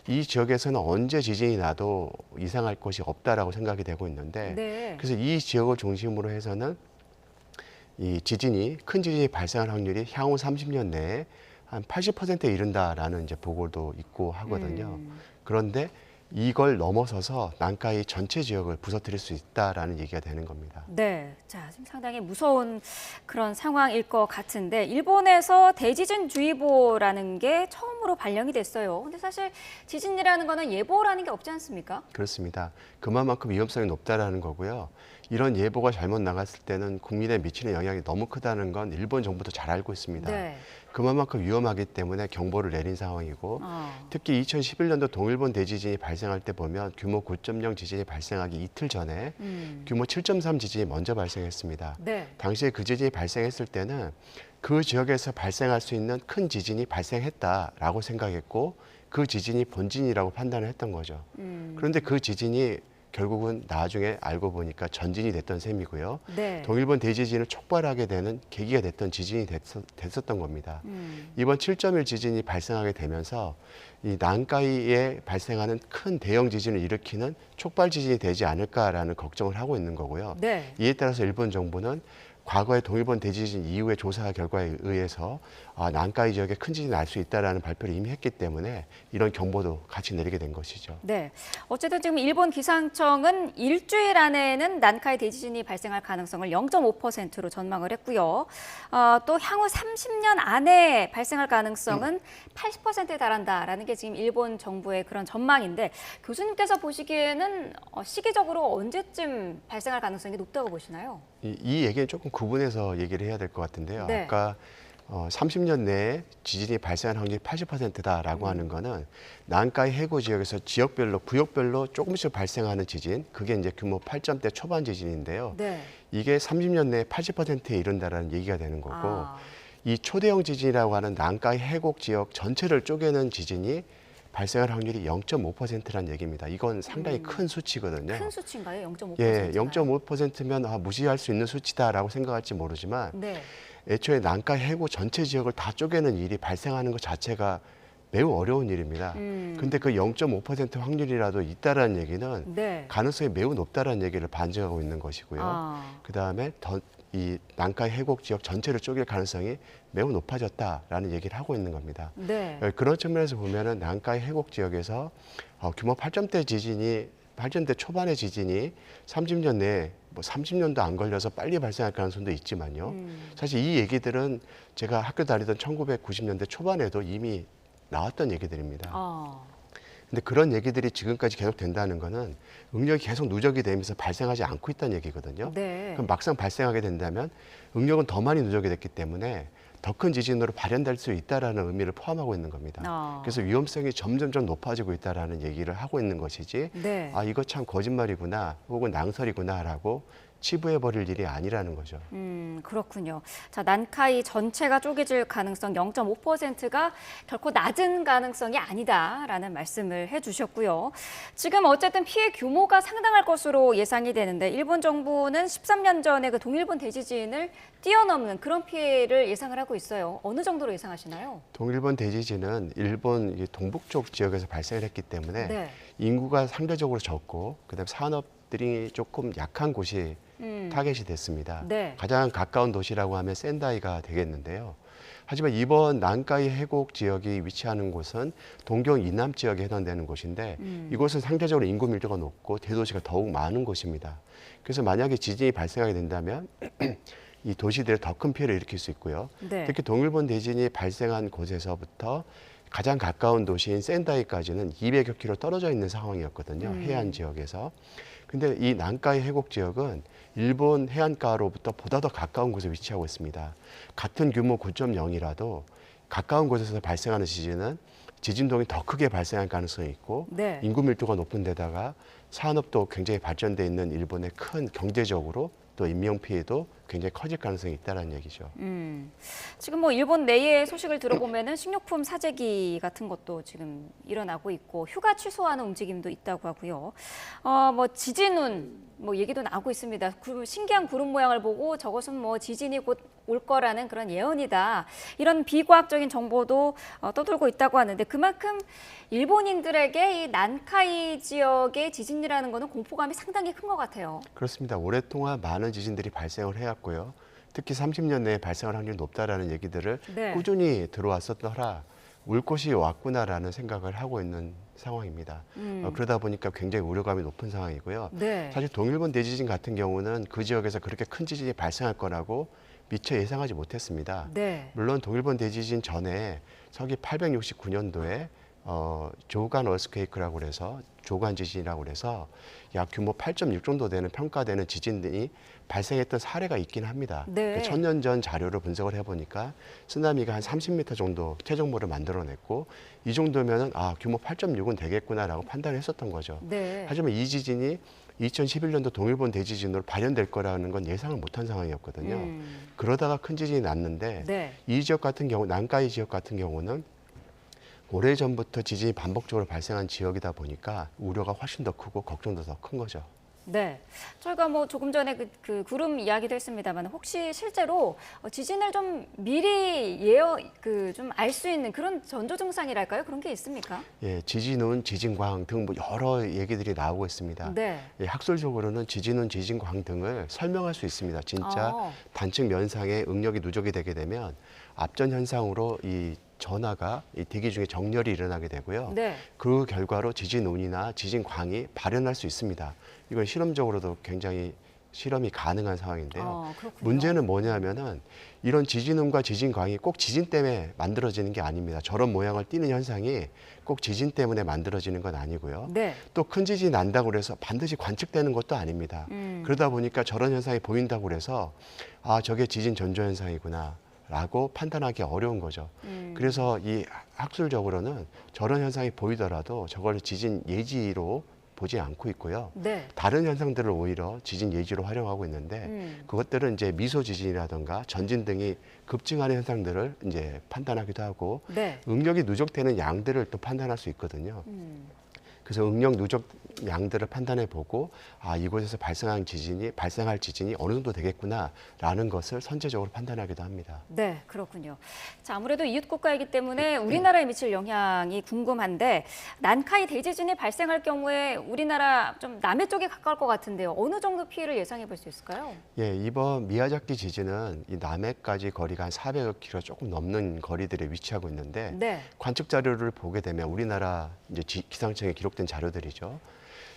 이 지역에서는 언제 지진이 나도 이상할 것이 없다라고 생각이 되고 있는데 네. 그래서 이 지역을 중심으로 해서는 이 지진이 큰 지진이 발생할 확률이 향후 30년 내에 한 80%에 이른다라는 이제 보고도 있고 하거든요. 그런데 이걸 넘어서서 난카이 전체 지역을 부서뜨릴 수 있다라는 얘기가 되는 겁니다. 네, 자, 지금 상당히 무서운 그런 상황일 것 같은데 일본에서 대지진주의보라는 게 처음으로 발령이 됐어요. 근데 사실 지진이라는 거는 예보라는 게 없지 않습니까? 그렇습니다. 그만큼 위험성이 높다라는 거고요. 이런 예보가 잘못 나갔을 때는 국민에 미치는 영향이 너무 크다는 건 일본 정부도 잘 알고 있습니다. 네. 그만큼 위험하기 때문에 경보를 내린 상황이고 특히 2011년도 동일본 대지진이 발생할 때 보면 규모 9.0 지진이 발생하기 이틀 전에 규모 7.3 지진이 먼저 발생했습니다. 네. 당시에 그 지진이 발생했을 때는 그 지역에서 발생할 수 있는 큰 지진이 발생했다라고 생각했고 그 지진이 본진이라고 판단을 했던 거죠. 그런데 그 지진이 결국은 나중에 알고 보니까 전진이 됐던 셈이고요. 네. 동일본 대지진을 촉발하게 되는 계기가 됐던 지진이 됐었던 겁니다. 이번 7.1 지진이 발생하게 되면서 이 난카이에 발생하는 큰 대형 지진을 일으키는 촉발 지진이 되지 않을까라는 걱정을 하고 있는 거고요. 네. 이에 따라서 일본 정부는 과거의 동일본 대지진 이후의 조사 결과에 의해서 난카이 지역에 큰 지진이 날 수 있다라는 발표를 이미 했기 때문에 이런 경보도 같이 내리게 된 것이죠. 네, 어쨌든 지금 일본 기상청은 일주일 안에는 난카이 대지진이 발생할 가능성을 0.5%로 전망을 했고요. 또 향후 30년 안에 발생할 가능성은 80%에 달한다라는 게 지금 일본 정부의 그런 전망인데 교수님께서 보시기에는 시기적으로 언제쯤 발생할 가능성이 높다고 보시나요? 이 얘기는 조금 구분해서 얘기를 해야 될 것 같은데요. 네. 아까 30년 내에 지진이 발생할 확률이 80%다라고 하는 거는 난카이 해구 지역에서 지역별로 구역별로 조금씩 발생하는 지진, 그게 이제 규모 8점대 초반 지진인데요. 네. 이게 30년 내에 80%에 이른다라는 얘기가 되는 거고 이 초대형 지진이라고 하는 난카이 해곡 지역 전체를 쪼개는 지진이 발생할 확률이 0.5%라는 얘기입니다. 이건 상당히 큰 수치거든요. 큰 수치인가요? 0.5%? 예, 0.5%면 무시할 수 있는 수치다라고 생각할지 모르지만 네. 애초에 난카이 해구 전체 지역을 다 쪼개는 일이 발생하는 것 자체가 매우 어려운 일입니다. 근데 그 0.5% 확률이라도 있다라는 얘기는 네. 가능성이 매우 높다라는 얘기를 반증하고 있는 것이고요. 그다음에 이 난카이 해곡 지역 전체를 쪼갤 가능성이 매우 높아졌다라는 얘기를 하고 있는 겁니다. 네. 그런 측면에서 보면은 난카이 해곡 지역에서 규모 8점대 초반의 지진이 30년 내에 30년도 안 걸려서 빨리 발생할 가능성도 있지만요. 사실 이 얘기들은 제가 학교 다니던 1990년대 초반에도 이미 나왔던 얘기들입니다. 근데 그런 얘기들이 지금까지 계속 된다는 거는 응력이 계속 누적이 되면서 발생하지 않고 있다는 얘기거든요. 네. 그럼 막상 발생하게 된다면 응력은 더 많이 누적이 됐기 때문에 더 큰 지진으로 발현될 수 있다라는 의미를 포함하고 있는 겁니다. 그래서 위험성이 점점점 높아지고 있다라는 얘기를 하고 있는 것이지 네. 이거 참 거짓말이구나 혹은 낭설이구나라고 치부해버릴 일이 아니라는 거죠. 그렇군요. 자, 난카이 전체가 쪼개질 가능성 0.5%가 결코 낮은 가능성이 아니다라는 말씀을 해주셨고요. 지금 어쨌든 피해 규모가 상당할 것으로 예상이 되는데 일본 정부는 13년 전에 그 동일본 대지진을 뛰어넘는 그런 피해를 예상을 하고 있어요. 어느 정도로 예상하시나요? 동일본 대지진은 일본 동북쪽 지역에서 발생을 했기 때문에 네. 인구가 상대적으로 적고 그다음에 산업들이 조금 약한 곳이 타겟이 됐습니다. 네. 가장 가까운 도시라고 하면 센다이가 되겠는데요. 하지만 이번 난카이 해곡 지역이 위치하는 곳은 동경 이남 지역에 해당되는 곳인데 이곳은 상대적으로 인구 밀도가 높고 대도시가 더욱 많은 곳입니다. 그래서 만약에 지진이 발생하게 된다면 이 도시들에 더 큰 피해를 일으킬 수 있고요. 네. 특히 동일본 대진이 발생한 곳에서부터 가장 가까운 도시인 센다이까지는 200여 킬로 떨어져 있는 상황이었거든요. 해안 지역에서. 근데 이 난카이 해곡 지역은 일본 해안가로부터 보다 더 가까운 곳에 위치하고 있습니다. 같은 규모 9.0이라도 가까운 곳에서 발생하는 지진은 지진동이 더 크게 발생할 가능성이 있고 네. 인구 밀도가 높은 데다가 산업도 굉장히 발전돼 있는 일본의 큰 경제적으로 또 인명 피해도 굉장히 커질 가능성이 있다는 얘기죠. 지금 뭐 일본 내의 소식을 들어보면은 식료품 사재기 같은 것도 지금 일어나고 있고 휴가 취소하는 움직임도 있다고 하고요. 뭐 지진운 뭐 얘기도 나오고 있습니다. 신기한 구름 모양을 보고 저것은 뭐 지진이 곧 올 거라는 그런 예언이다. 이런 비과학적인 정보도 떠돌고 있다고 하는데 그만큼 일본인들에게 이 난카이 지역의 지진이라는 거는 공포감이 상당히 큰 것 같아요. 그렇습니다. 오랫동안 많은 지진들이 발생을 해왔고요. 특히 30년 내에 발생할 확률이 높다라는 얘기들을 네. 꾸준히 들어왔었더라. 올 것이 왔구나라는 생각을 하고 있는 상황입니다. 그러다 보니까 굉장히 우려감이 높은 상황이고요. 네. 사실 동일본 대지진 같은 경우는 그 지역에서 그렇게 큰 지진이 발생할 거라고 미처 예상하지 못했습니다. 네. 물론 동일본 대지진 전에 서기 869년도에 조간 어스케이크라고 그래서 조간 지진이라고 그래서 약 규모 8.6 정도 되는 평가되는 지진이 발생했던 사례가 있긴 합니다. 네. 1000년 전 자료를 분석을 해보니까 쓰나미가 한 30m 정도 최정모를 만들어냈고 이 정도면은 규모 8.6은 되겠구나라고 판단을 했었던 거죠. 네. 하지만 이 지진이 2011년도 동일본 대지진으로 발현될 거라는 건 예상을 못한 상황이었거든요. 그러다가 큰 지진이 났는데 네. 이 지역 같은 경우, 난카이 지역 같은 경우는 오래전부터 지진이 반복적으로 발생한 지역이다 보니까 우려가 훨씬 더 크고 걱정도 더 큰 거죠. 네, 저희가 뭐 조금 전에 그 구름 이야기도 했습니다만 혹시 실제로 지진을 좀 미리 좀 알 수 있는 그런 전조 증상이랄까요? 그런 게 있습니까? 예, 지진운, 지진광 등 뭐 여러 얘기들이 나오고 있습니다. 네. 예, 학술적으로는 지진운, 지진광 등을 설명할 수 있습니다. 진짜 단층 면상에 응력이 누적이 되게 되면 앞전 현상으로 이 전하가 이 대기 중에 정렬이 일어나게 되고요. 네. 그 결과로 지진운이나 지진광이 발현할 수 있습니다. 이건 실험적으로도 굉장히 실험이 가능한 상황인데요. 문제는 뭐냐면은 이런 지진운과 지진광이 꼭 지진 때문에 만들어지는 게 아닙니다. 저런 모양을 띠는 현상이 꼭 지진 때문에 만들어지는 건 아니고요. 네. 또 큰 지진이 난다고 해서 반드시 관측되는 것도 아닙니다. 그러다 보니까 저런 현상이 보인다고 해서 저게 지진 전조 현상이구나. 라고 판단하기 어려운 거죠. 그래서 이 학술적으로는 저런 현상이 보이더라도 저걸 지진 예지로 보지 않고 있고요. 네. 다른 현상들을 오히려 지진 예지로 활용하고 있는데 그것들은 이제 미소 지진이라든가 전진 등이 급증하는 현상들을 이제 판단하기도 하고 네. 응력이 누적되는 양들을 또 판단할 수 있거든요. 그래서 응력 누적 양들을 판단해 보고 이곳에서 발생할 지진이 어느 정도 되겠구나라는 것을 선제적으로 판단하기도 합니다. 네, 그렇군요. 자, 아무래도 이웃 국가이기 때문에 우리나라에 미칠 영향이 궁금한데 난카이 대지진이 발생할 경우에 우리나라 좀 남해 쪽에 가까울 것 같은데요. 어느 정도 피해를 예상해 볼 수 있을까요? 예, 이번 미야자키 지진은 이 남해까지 거리가 한 400여 킬로 조금 넘는 거리들에 위치하고 있는데 네. 관측 자료를 보게 되면 우리나라 이제 기상청에 기록된 자료들이죠.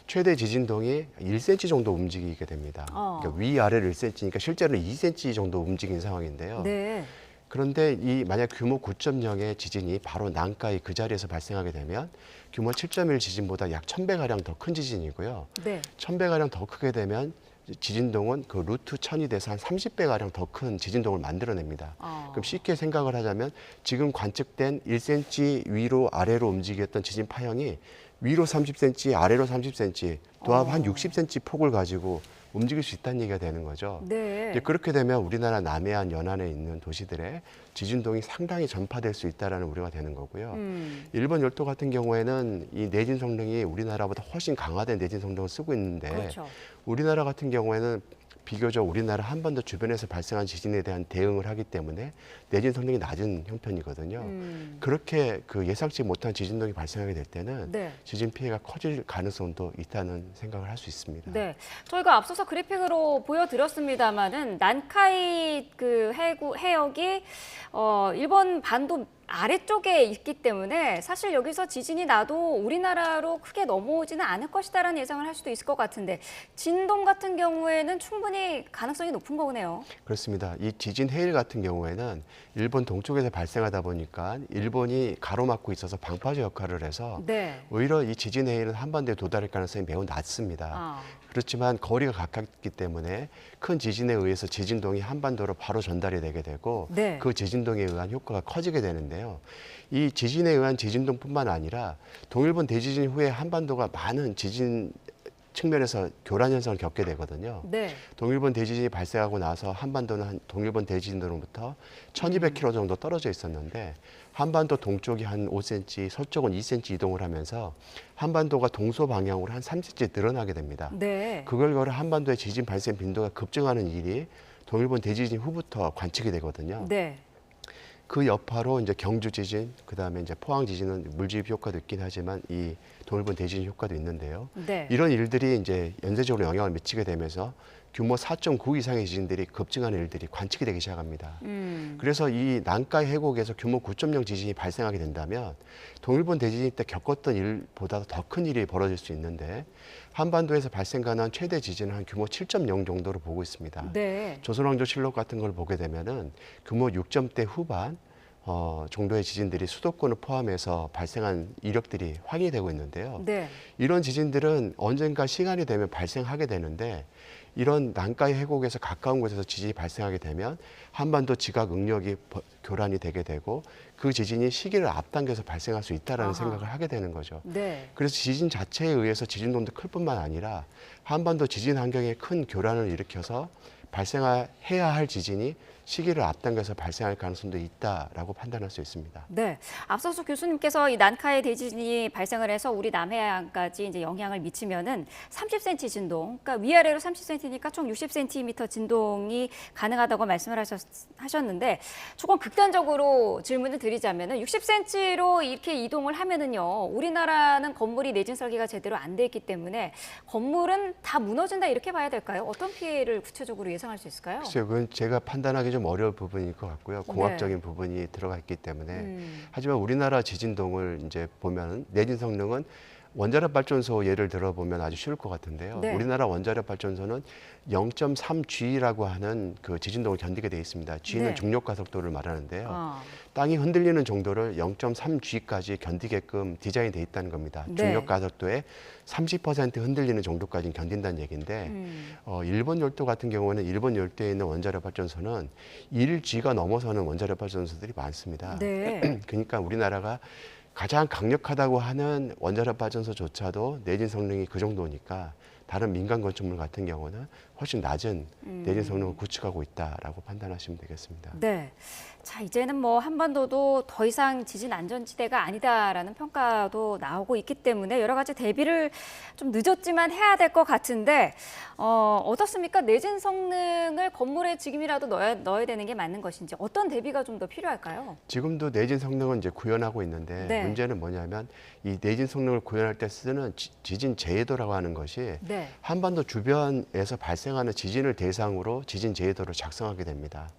최대 지진동이 1cm 정도 움직이게 됩니다. 그러니까 위아래로 1cm니까 실제로는 2cm 정도 움직인 상황인데요. 네. 그런데 이 만약 규모 9.0의 지진이 바로 난카이 그 자리에서 발생하게 되면 규모 7.1 지진보다 약 1000배가량 더 큰 지진이고요. 네. 1000배가량 더 크게 되면 지진동은 그 루트 1000이 돼서 한 30배가량 더 큰 지진동을 만들어냅니다. 그럼 쉽게 생각을 하자면 지금 관측된 1cm 위로 아래로 움직였던 지진 파형이 위로 30cm, 아래로 30cm, 도합 한 60cm 폭을 가지고 움직일 수 있다는 얘기가 되는 거죠. 네. 이제 그렇게 되면 우리나라 남해안 연안에 있는 도시들의 지진동이 상당히 전파될 수 있다는 우려가 되는 거고요. 일본 열도 같은 경우에는 이 내진 성능이 우리나라보다 훨씬 강화된 내진 성능을 쓰고 있는데 그렇죠. 우리나라 같은 경우에는 비교적 우리나라 한반도 주변에서 발생한 지진에 대한 대응을 하기 때문에 내진 성능이 낮은 형편이거든요. 그렇게 그 예상치 못한 지진동이 발생하게 될 때는 네. 지진 피해가 커질 가능성도 있다는 생각을 할 수 있습니다. 네, 저희가 앞서서 그래픽으로 보여드렸습니다만은 난카이 그 해역이 일본 반도 아래쪽에 있기 때문에 사실 여기서 지진이 나도 우리나라로 크게 넘어오지는 않을 것이다라는 예상을 할 수도 있을 것 같은데 진동 같은 경우에는 충분히 가능성이 높은 거네요. 그렇습니다. 이 지진 해일 같은 경우에는 일본 동쪽에서 발생하다 보니까 일본이 가로막고 있어서 방파제 역할을 해서 네. 오히려 이 지진 해일은 한반도에 도달할 가능성이 매우 낮습니다. 그렇지만 거리가 가깝기 때문에 큰 지진에 의해서 지진동이 한반도로 바로 전달이 되게 되고 네. 그 지진동에 의한 효과가 커지게 되는데요. 이 지진에 의한 지진동뿐만 아니라 동일본 대지진 후에 한반도가 많은 지진 측면에서 교란 현상을 겪게 되거든요. 네. 동일본 대지진이 발생하고 나서 한반도는 동일본 대지진으로부터 1200km 정도 떨어져 있었는데 한반도 동쪽이 한 5cm, 서쪽은 2cm 이동을 하면서 한반도가 동서 방향으로 한 3cm 늘어나게 됩니다. 네. 그걸 걸어 한반도의 지진 발생 빈도가 급증하는 일이 동일본 대지진 후부터 관측이 되거든요. 네. 그 여파로 이제 경주 지진, 그다음에 이제 포항 지진은 물집 효과도 있긴 하지만 이 동일본 대지진 효과도 있는데요. 네. 이런 일들이 이제 연쇄적으로 영향을 미치게 되면서 규모 4.9 이상의 지진들이 급증하는 일들이 관측이 되기 시작합니다. 그래서 이 난카이 해곡에서 규모 9.0 지진이 발생하게 된다면 동일본 대지진 때 겪었던 일보다 더 큰 일이 벌어질 수 있는데 한반도에서 발생 가능한 최대 지진은 한 규모 7.0 정도로 보고 있습니다. 네. 조선왕조실록 같은 걸 보게 되면은 규모 6점대 후반 정도의 지진들이 수도권을 포함해서 발생한 이력들이 확인이 되고 있는데요. 네. 이런 지진들은 언젠가 시간이 되면 발생하게 되는데 이런 난카이 해곡에서 가까운 곳에서 지진이 발생하게 되면 한반도 지각 응력이 교란이 되게 되고 그 지진이 시기를 앞당겨서 발생할 수 있다라는 생각을 하게 되는 거죠. 네. 그래서 지진 자체에 의해서 지진동도 클 뿐만 아니라 한반도 지진 환경에 큰 교란을 일으켜서 발생해야 할 지진이 시기를 앞당겨서 발생할 가능성도 있다라고 판단할 수 있습니다. 네, 앞서서 교수님께서 이 난카이 대지진이 발생을 해서 우리 남해안까지 이제 영향을 미치면은 30cm 진동, 그러니까 위아래로 30cm니까 총 60cm 진동이 가능하다고 말씀을 하셨는데 조금 극단적으로 질문을 드리자면은 60cm로 이렇게 이동을 하면은요, 우리나라는 건물이 내진 설계가 제대로 안 돼 있기 때문에 건물은 다 무너진다 이렇게 봐야 될까요? 어떤 피해를 구체적으로 예상할 수 있을까요? 글쎄요, 그건 제가 판단하기 좀 어려운 부분일 것 같고요. 공학적인 부분이 들어가 있기 때문에. 하지만 우리나라 지진동을 이제 보면 내진 성능은 원자력 발전소 예를 들어보면 아주 쉬울 것 같은데요. 네. 우리나라 원자력 발전소는 0.3G라고 하는 그 지진동을 견디게 돼 있습니다. G는 네. 중력 가속도를 말하는데요. 땅이 흔들리는 정도를 0.3G까지 견디게끔 디자인돼 있다는 겁니다. 네. 중력 가속도의 30% 흔들리는 정도까지는 견딘다는 얘기인데 일본 열도 같은 경우는 일본 열도에 있는 원자력 발전소는 1G가 넘어서는 원자력 발전소들이 많습니다. 네. 그러니까 우리나라가 가장 강력하다고 하는 원자력 발전소조차도 내진 성능이 그 정도니까 다른 민간 건축물 같은 경우는 훨씬 낮은 내진 성능을 구축하고 있다라고 판단하시면 되겠습니다. 네. 자, 이제는 뭐 한반도도 더 이상 지진 안전지대가 아니다라는 평가도 나오고 있기 때문에 여러 가지 대비를 좀 늦었지만 해야 될 것 같은데 어떻습니까? 내진 성능을 건물에 지금이라도 넣어야 되는 게 맞는 것인지 어떤 대비가 좀 더 필요할까요? 지금도 내진 성능은 이제 구현하고 있는데 네. 문제는 뭐냐면 이 내진 성능을 구현할 때 쓰는 지진 제해도라고 하는 것이 네. 한반도 주변에서 발생하는 지진을 대상으로 지진 제해도를 작성하게 됩니다.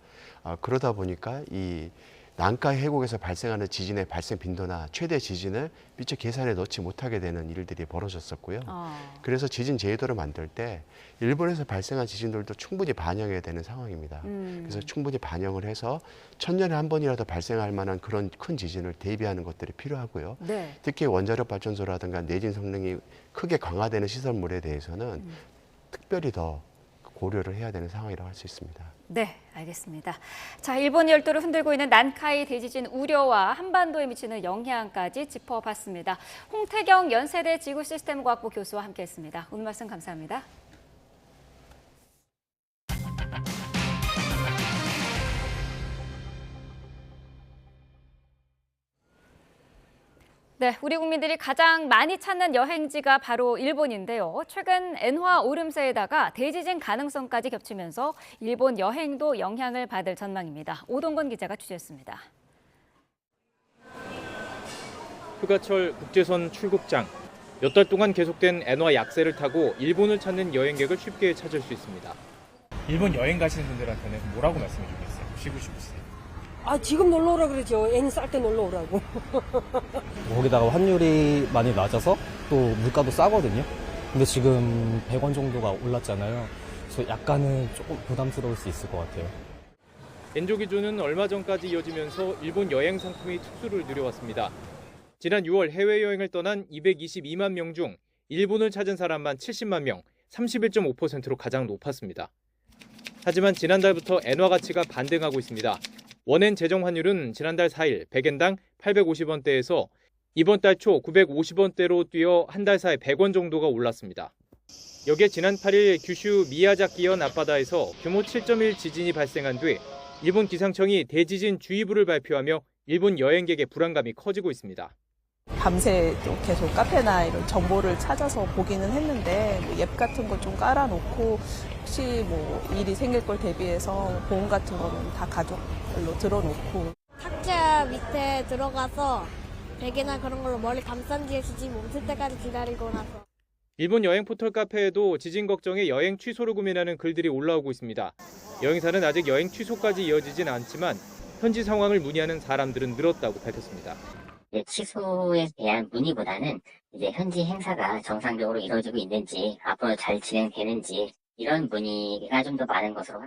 그러다 보니까 이 난카이 해곡에서 발생하는 지진의 발생 빈도나 최대 지진을 미처 계산에 넣지 못하게 되는 일들이 벌어졌었고요. 그래서 지진 제해도를 만들 때 일본에서 발생한 지진들도 충분히 반영해야 되는 상황입니다. 그래서 충분히 반영을 해서 1000년에 한 번이라도 발생할 만한 그런 큰 지진을 대비하는 것들이 필요하고요. 네. 특히 원자력 발전소라든가 내진 성능이 크게 강화되는 시설물에 대해서는 특별히 더 고려를 해야 되는 상황이라고 할 수 있습니다. 네, 알겠습니다. 자, 일본 열도를 흔들고 있는 난카이 대지진 우려와 한반도에 미치는 영향까지 짚어봤습니다. 홍태경 연세대 지구시스템과학부 교수와 함께했습니다. 오늘 말씀 감사합니다. 네, 우리 국민들이 가장 많이 찾는 여행지가 바로 일본인데요. 최근 엔화 오름세에다가 대지진 가능성까지 겹치면서 일본 여행도 영향을 받을 전망입니다. 오동건 기자가 취재했습니다. 휴가철 국제선 출국장. 몇 달 동안 계속된 엔화 약세를 타고 일본을 찾는 여행객을 쉽게 찾을 수 있습니다. 일본 여행 가시는 분들한테는 뭐라고 말씀해 주겠어요? 쉬고 싶으세요? 지금 놀러 오라 그러죠. 애니 쌀 때 놀러 오라고. 거기다가 환율이 많이 낮아서 또 물가도 싸거든요. 근데 지금 100원 정도가 올랐잖아요. 그래서 약간은 조금 부담스러울 수 있을 것 같아요. 엔조 기조는 얼마 전까지 이어지면서 일본 여행 상품이 특수를 누려왔습니다. 지난 6월 해외여행을 떠난 222만 명 중 일본을 찾은 사람만 70만 명, 31.5%로 가장 높았습니다. 하지만 지난달부터 엔화 가치가 반등하고 있습니다. 원엔 제정 환율은 지난달 4일 100엔당 850원대에서 이번 달 초 950원대로 뛰어 한 달 사이 100원 정도가 올랐습니다. 여기에 지난 8일 규슈 미야자키현 앞바다에서 규모 7.1 지진이 발생한 뒤 일본 기상청이 대지진 주의보를 발표하며 일본 여행객의 불안감이 커지고 있습니다. 밤새 또 계속 카페나 이런 정보를 찾아서 보기는 했는데 앱 같은 거 좀 깔아놓고 혹시 일이 생길 걸 대비해서 보험 같은 거는 다 가족별로 들어놓고 탁자 밑에 들어가서 베개나 그런 걸로 머리 감싼 뒤에 지진 멈출 때까지 기다리고 나서 일본 여행 포털 카페에도 지진 걱정에 여행 취소를 고민하는 글들이 올라오고 있습니다. 여행사는 아직 여행 취소까지 이어지진 않지만 현지 상황을 문의하는 사람들은 늘었다고 밝혔습니다. 취소에 대한 문의보다는 이제 현지 행사가 정상적으로 이루어지고 있는지, 앞으로 잘 진행되는지 이런 문의가 좀 더 많은 것으로.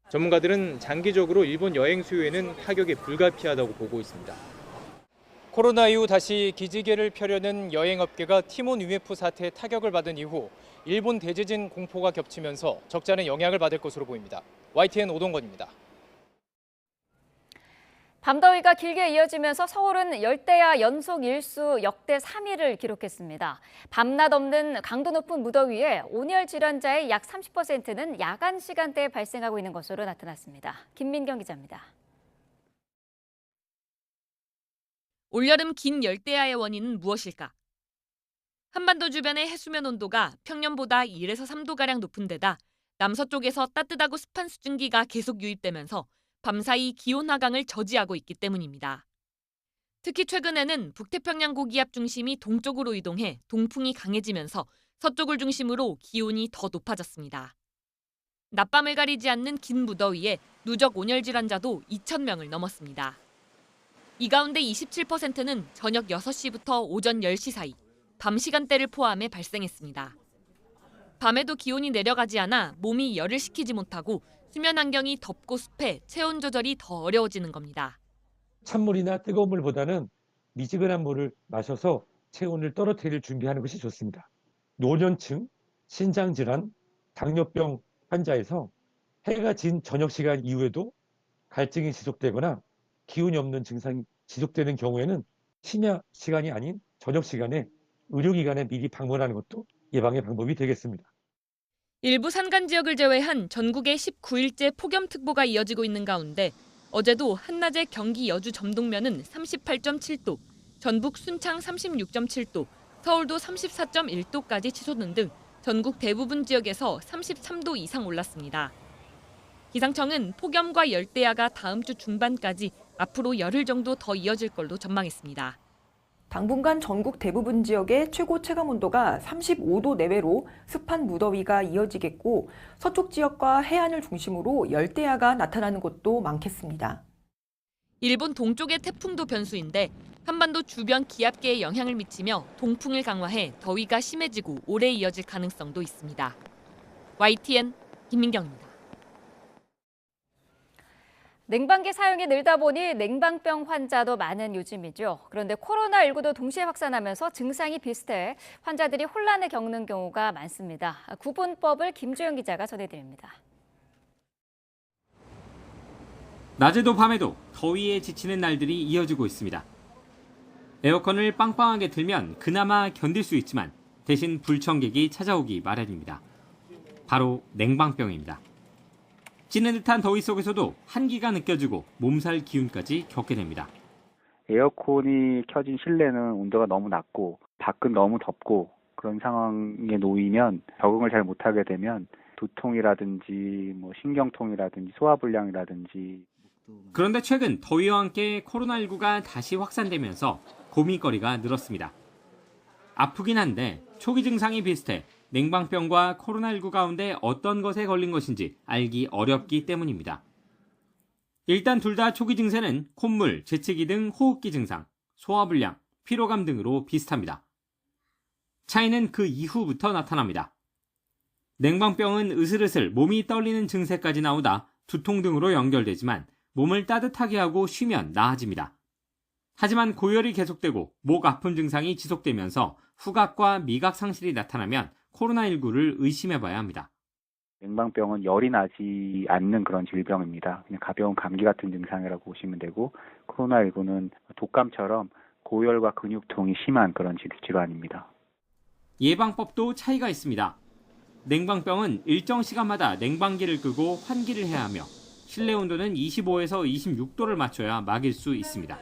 전문가들은 장기적으로 일본 여행 수요에는 타격이 불가피하다고 보고 있습니다. 코로나 이후 다시 기지개를 펴려는 여행업계가 티몬 UF 사태에 타격을 받은 이후 일본 대지진 공포가 겹치면서 적지 않은 영향을 받을 것으로 보입니다. YTN 오동건입니다. 밤더위가 길게 이어지면서 서울은 열대야 연속 일수 역대 3위를 기록했습니다. 밤낮 없는 강도 높은 무더위에 온열 질환자의 약 30%는 야간 시간대에 발생하고 있는 것으로 나타났습니다. 김민경 기자입니다. 올여름 긴 열대야의 원인은 무엇일까? 한반도 주변의 해수면 온도가 평년보다 1에서 3도가량 높은 데다 남서쪽에서 따뜻하고 습한 수증기가 계속 유입되면서 밤사이 기온 하강을 저지하고 있기 때문입니다. 특히 최근에는 북태평양 고기압 중심이 동쪽으로 이동해 동풍이 강해지면서 서쪽을 중심으로 기온이 더 높아졌습니다. 낮밤을 가리지 않는 긴 무더위에 누적 온열 질환자도 2,000명을 넘었습니다. 이 가운데 27%는 저녁 6시부터 오전 10시 사이, 밤 시간대를 포함해 발생했습니다. 밤에도 기온이 내려가지 않아 몸이 열을 식히지 못하고 수면 환경이 덥고 습해 체온 조절이 더 어려워지는 겁니다. 찬물이나 뜨거운 물보다는 미지근한 물을 마셔서 체온을 떨어뜨릴 준비하는 것이 좋습니다. 노년층, 신장질환, 당뇨병 환자에서 해가 진 저녁 시간 이후에도 갈증이 지속되거나 기운이 없는 증상이 지속되는 경우에는 심야 시간이 아닌 저녁 시간에 의료기관에 미리 방문하는 것도 예방의 방법이 되겠습니다. 일부 산간 지역을 제외한 전국의 19일째 폭염특보가 이어지고 있는 가운데 어제도 한낮에 경기 여주 점동면은 38.7도, 전북 순창 36.7도, 서울도 34.1도까지 치솟는 등 전국 대부분 지역에서 33도 이상 올랐습니다. 기상청은 폭염과 열대야가 다음 주 중반까지 앞으로 열흘 정도 더 이어질 걸로 전망했습니다. 당분간 전국 대부분 지역의 최고 체감온도가 35도 내외로 습한 무더위가 이어지겠고 서쪽 지역과 해안을 중심으로 열대야가 나타나는 곳도 많겠습니다. 일본 동쪽의 태풍도 변수인데 한반도 주변 기압계에 영향을 미치며 동풍을 강화해 더위가 심해지고 오래 이어질 가능성도 있습니다. YTN 김민경입니다. 냉방기 사용이 늘다 보니 냉방병 환자도 많은 요즘이죠. 그런데 코로나19도 동시에 확산하면서 증상이 비슷해 환자들이 혼란을 겪는 경우가 많습니다. 구분법을 김주영 기자가 전해드립니다. 낮에도 밤에도 더위에 지치는 날들이 이어지고 있습니다. 에어컨을 빵빵하게 틀면 그나마 견딜 수 있지만 대신 불청객이 찾아오기 마련입니다. 바로 냉방병입니다. 찌는 듯한 더위 속에서도 한기가 느껴지고 몸살 기운까지 겪게 됩니다. 에어컨이 켜진 실내는 온도가 너무 낮고 밖은 너무 덥고 그런 상황에 놓이면 적응을 잘 못하게 되면 두통이라든지 신경통이라든지 소화불량이라든지. 그런데 최근 더위와 함께 코로나19가 다시 확산되면서 고민거리가 늘었습니다. 아프긴 한데 초기 증상이 비슷해 냉방병과 코로나19 가운데 어떤 것에 걸린 것인지 알기 어렵기 때문입니다. 일단 둘 다 초기 증세는 콧물, 재채기 등 호흡기 증상, 소화불량, 피로감 등으로 비슷합니다. 차이는 그 이후부터 나타납니다. 냉방병은 으슬으슬 몸이 떨리는 증세까지 나오다 두통 등으로 연결되지만 몸을 따뜻하게 하고 쉬면 나아집니다. 하지만 고열이 계속되고 목 아픈 증상이 지속되면서 후각과 미각 상실이 나타나면 코로나19를 의심해봐야 합니다. 냉방병은 열이 나지 않는 그런 질병입니다. 그냥 가벼운 감기 같은 증상이라고 보시면 되고 코로나19는 독감처럼 고열과 근육통이 심한 그런 질환입니다. 예방법도 차이가 있습니다. 냉방병은 일정 시간마다 냉방기를 끄고 환기를 해야 하며 실내 온도는 25에서 26도를 맞춰야 막을 수 있습니다.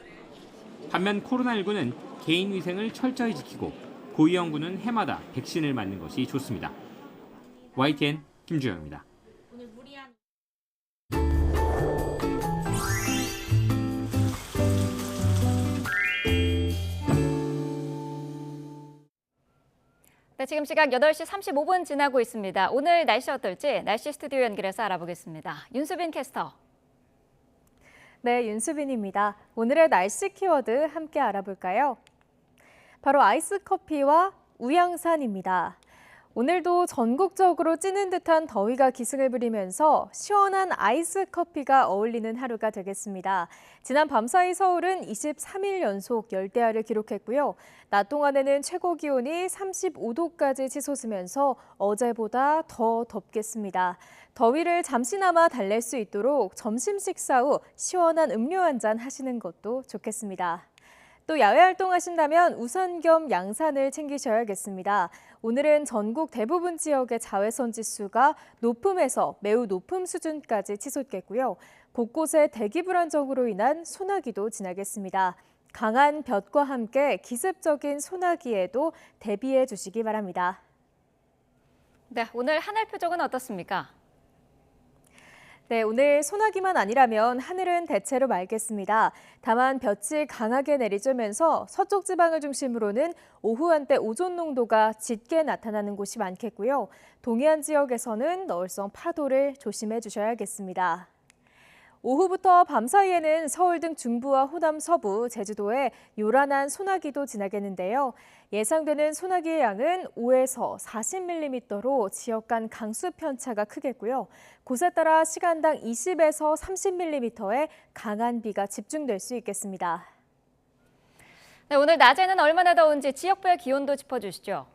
반면 코로나19는 개인 위생을 철저히 지키고 고위험군은 해마다 백신을 맞는 것이 좋습니다. YTN 김주영입니다. 네, 지금 시각 8시 35분 지나고 있습니다. 오늘 날씨 어떨지 날씨 스튜디오 연결해서 알아보겠습니다. 윤수빈 캐스터. 네, 윤수빈입니다. 오늘의 날씨 키워드 함께 알아볼까요? 바로 아이스 커피와 우양산입니다. 오늘도 전국적으로 찌는 듯한 더위가 기승을 부리면서 시원한 아이스 커피가 어울리는 하루가 되겠습니다. 지난 밤사이 서울은 23일 연속 열대야를 기록했고요. 낮 동안에는 최고 기온이 35도까지 치솟으면서 어제보다 더 덥겠습니다. 더위를 잠시나마 달랠 수 있도록 점심 식사 후 시원한 음료 한 잔 하시는 것도 좋겠습니다. 또 야외 활동하신다면 우산 겸 양산을 챙기셔야겠습니다. 오늘은 전국 대부분 지역의 자외선 지수가 높음에서 매우 높음 수준까지 치솟겠고요. 곳곳에 대기 불안정으로 인한 소나기도 지나겠습니다. 강한 볕과 함께 기습적인 소나기에도 대비해 주시기 바랍니다. 네, 오늘 하늘 표정은 어떻습니까? 네, 오늘 소나기만 아니라면 하늘은 대체로 맑겠습니다. 다만 볕이 강하게 내리쬐면서 서쪽 지방을 중심으로는 오후 한때 오존 농도가 짙게 나타나는 곳이 많겠고요. 동해안 지역에서는 너울성 파도를 조심해 주셔야겠습니다. 오후부터 밤 사이에는 서울 등 중부와 호남 서부, 제주도에 요란한 소나기도 지나겠는데요. 예상되는 소나기의 양은 5에서 40mm로 지역 간 강수 편차가 크겠고요. 곳에 따라 시간당 20에서 30mm의 강한 비가 집중될 수 있겠습니다. 네, 오늘 낮에는 얼마나 더운지 지역별 기온도 짚어주시죠.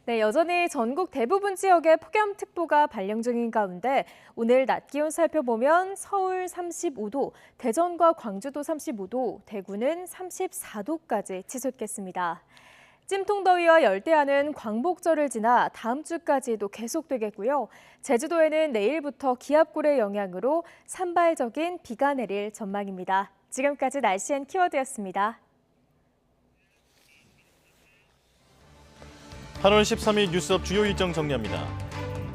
네, 여전히 전국 대부분 지역에 폭염특보가 발령 중인 가운데 오늘 낮 기온 살펴보면 서울 35도, 대전과 광주도 35도, 대구는 34도까지 치솟겠습니다. 찜통더위와 열대야는 광복절을 지나 다음 주까지도 계속되겠고요. 제주도에는 내일부터 기압골의 영향으로 산발적인 비가 내릴 전망입니다. 지금까지 날씨 앤 키워드였습니다. 8월 13일 뉴스업 주요 일정 정리합니다.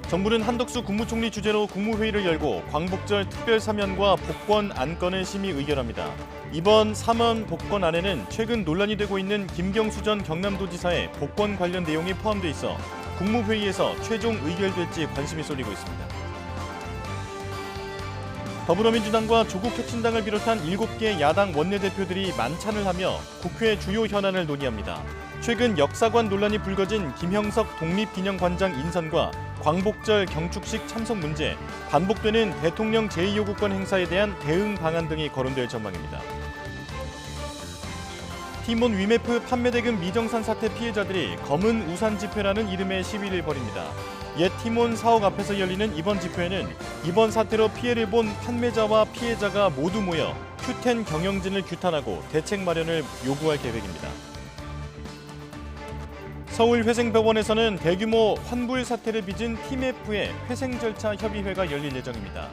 정부는 한덕수 국무총리 주재로 국무회의를 열고 광복절 특별사면과 복권 안건을 심의 의결합니다. 이번 사면 복권안에는 최근 논란이 되고 있는 김경수 전 경남도지사의 복권 관련 내용이 포함돼 있어 국무회의에서 최종 의결될지 관심이 쏠리고 있습니다. 더불어민주당과 조국혁신당을 비롯한 7개 야당 원내대표들이 만찬을 하며 국회 주요 현안을 논의합니다. 최근 역사관 논란이 불거진 김형석 독립기념관장 인선과 광복절 경축식 참석 문제, 반복되는 대통령 제2요구권 행사에 대한 대응 방안 등이 거론될 전망입니다. 티몬 위메프 판매대금 미정산 사태 피해자들이 검은 우산 집회라는 이름의 시위를 벌입니다. 옛 티몬 사옥 앞에서 열리는 이번 집회에는 이번 사태로 피해를 본 판매자와 피해자가 모두 모여 Q10 경영진을 규탄하고 대책 마련을 요구할 계획입니다. 서울회생병원에서는 대규모 환불 사태를 빚은 팀F의 회생 절차 협의회가 열릴 예정입니다.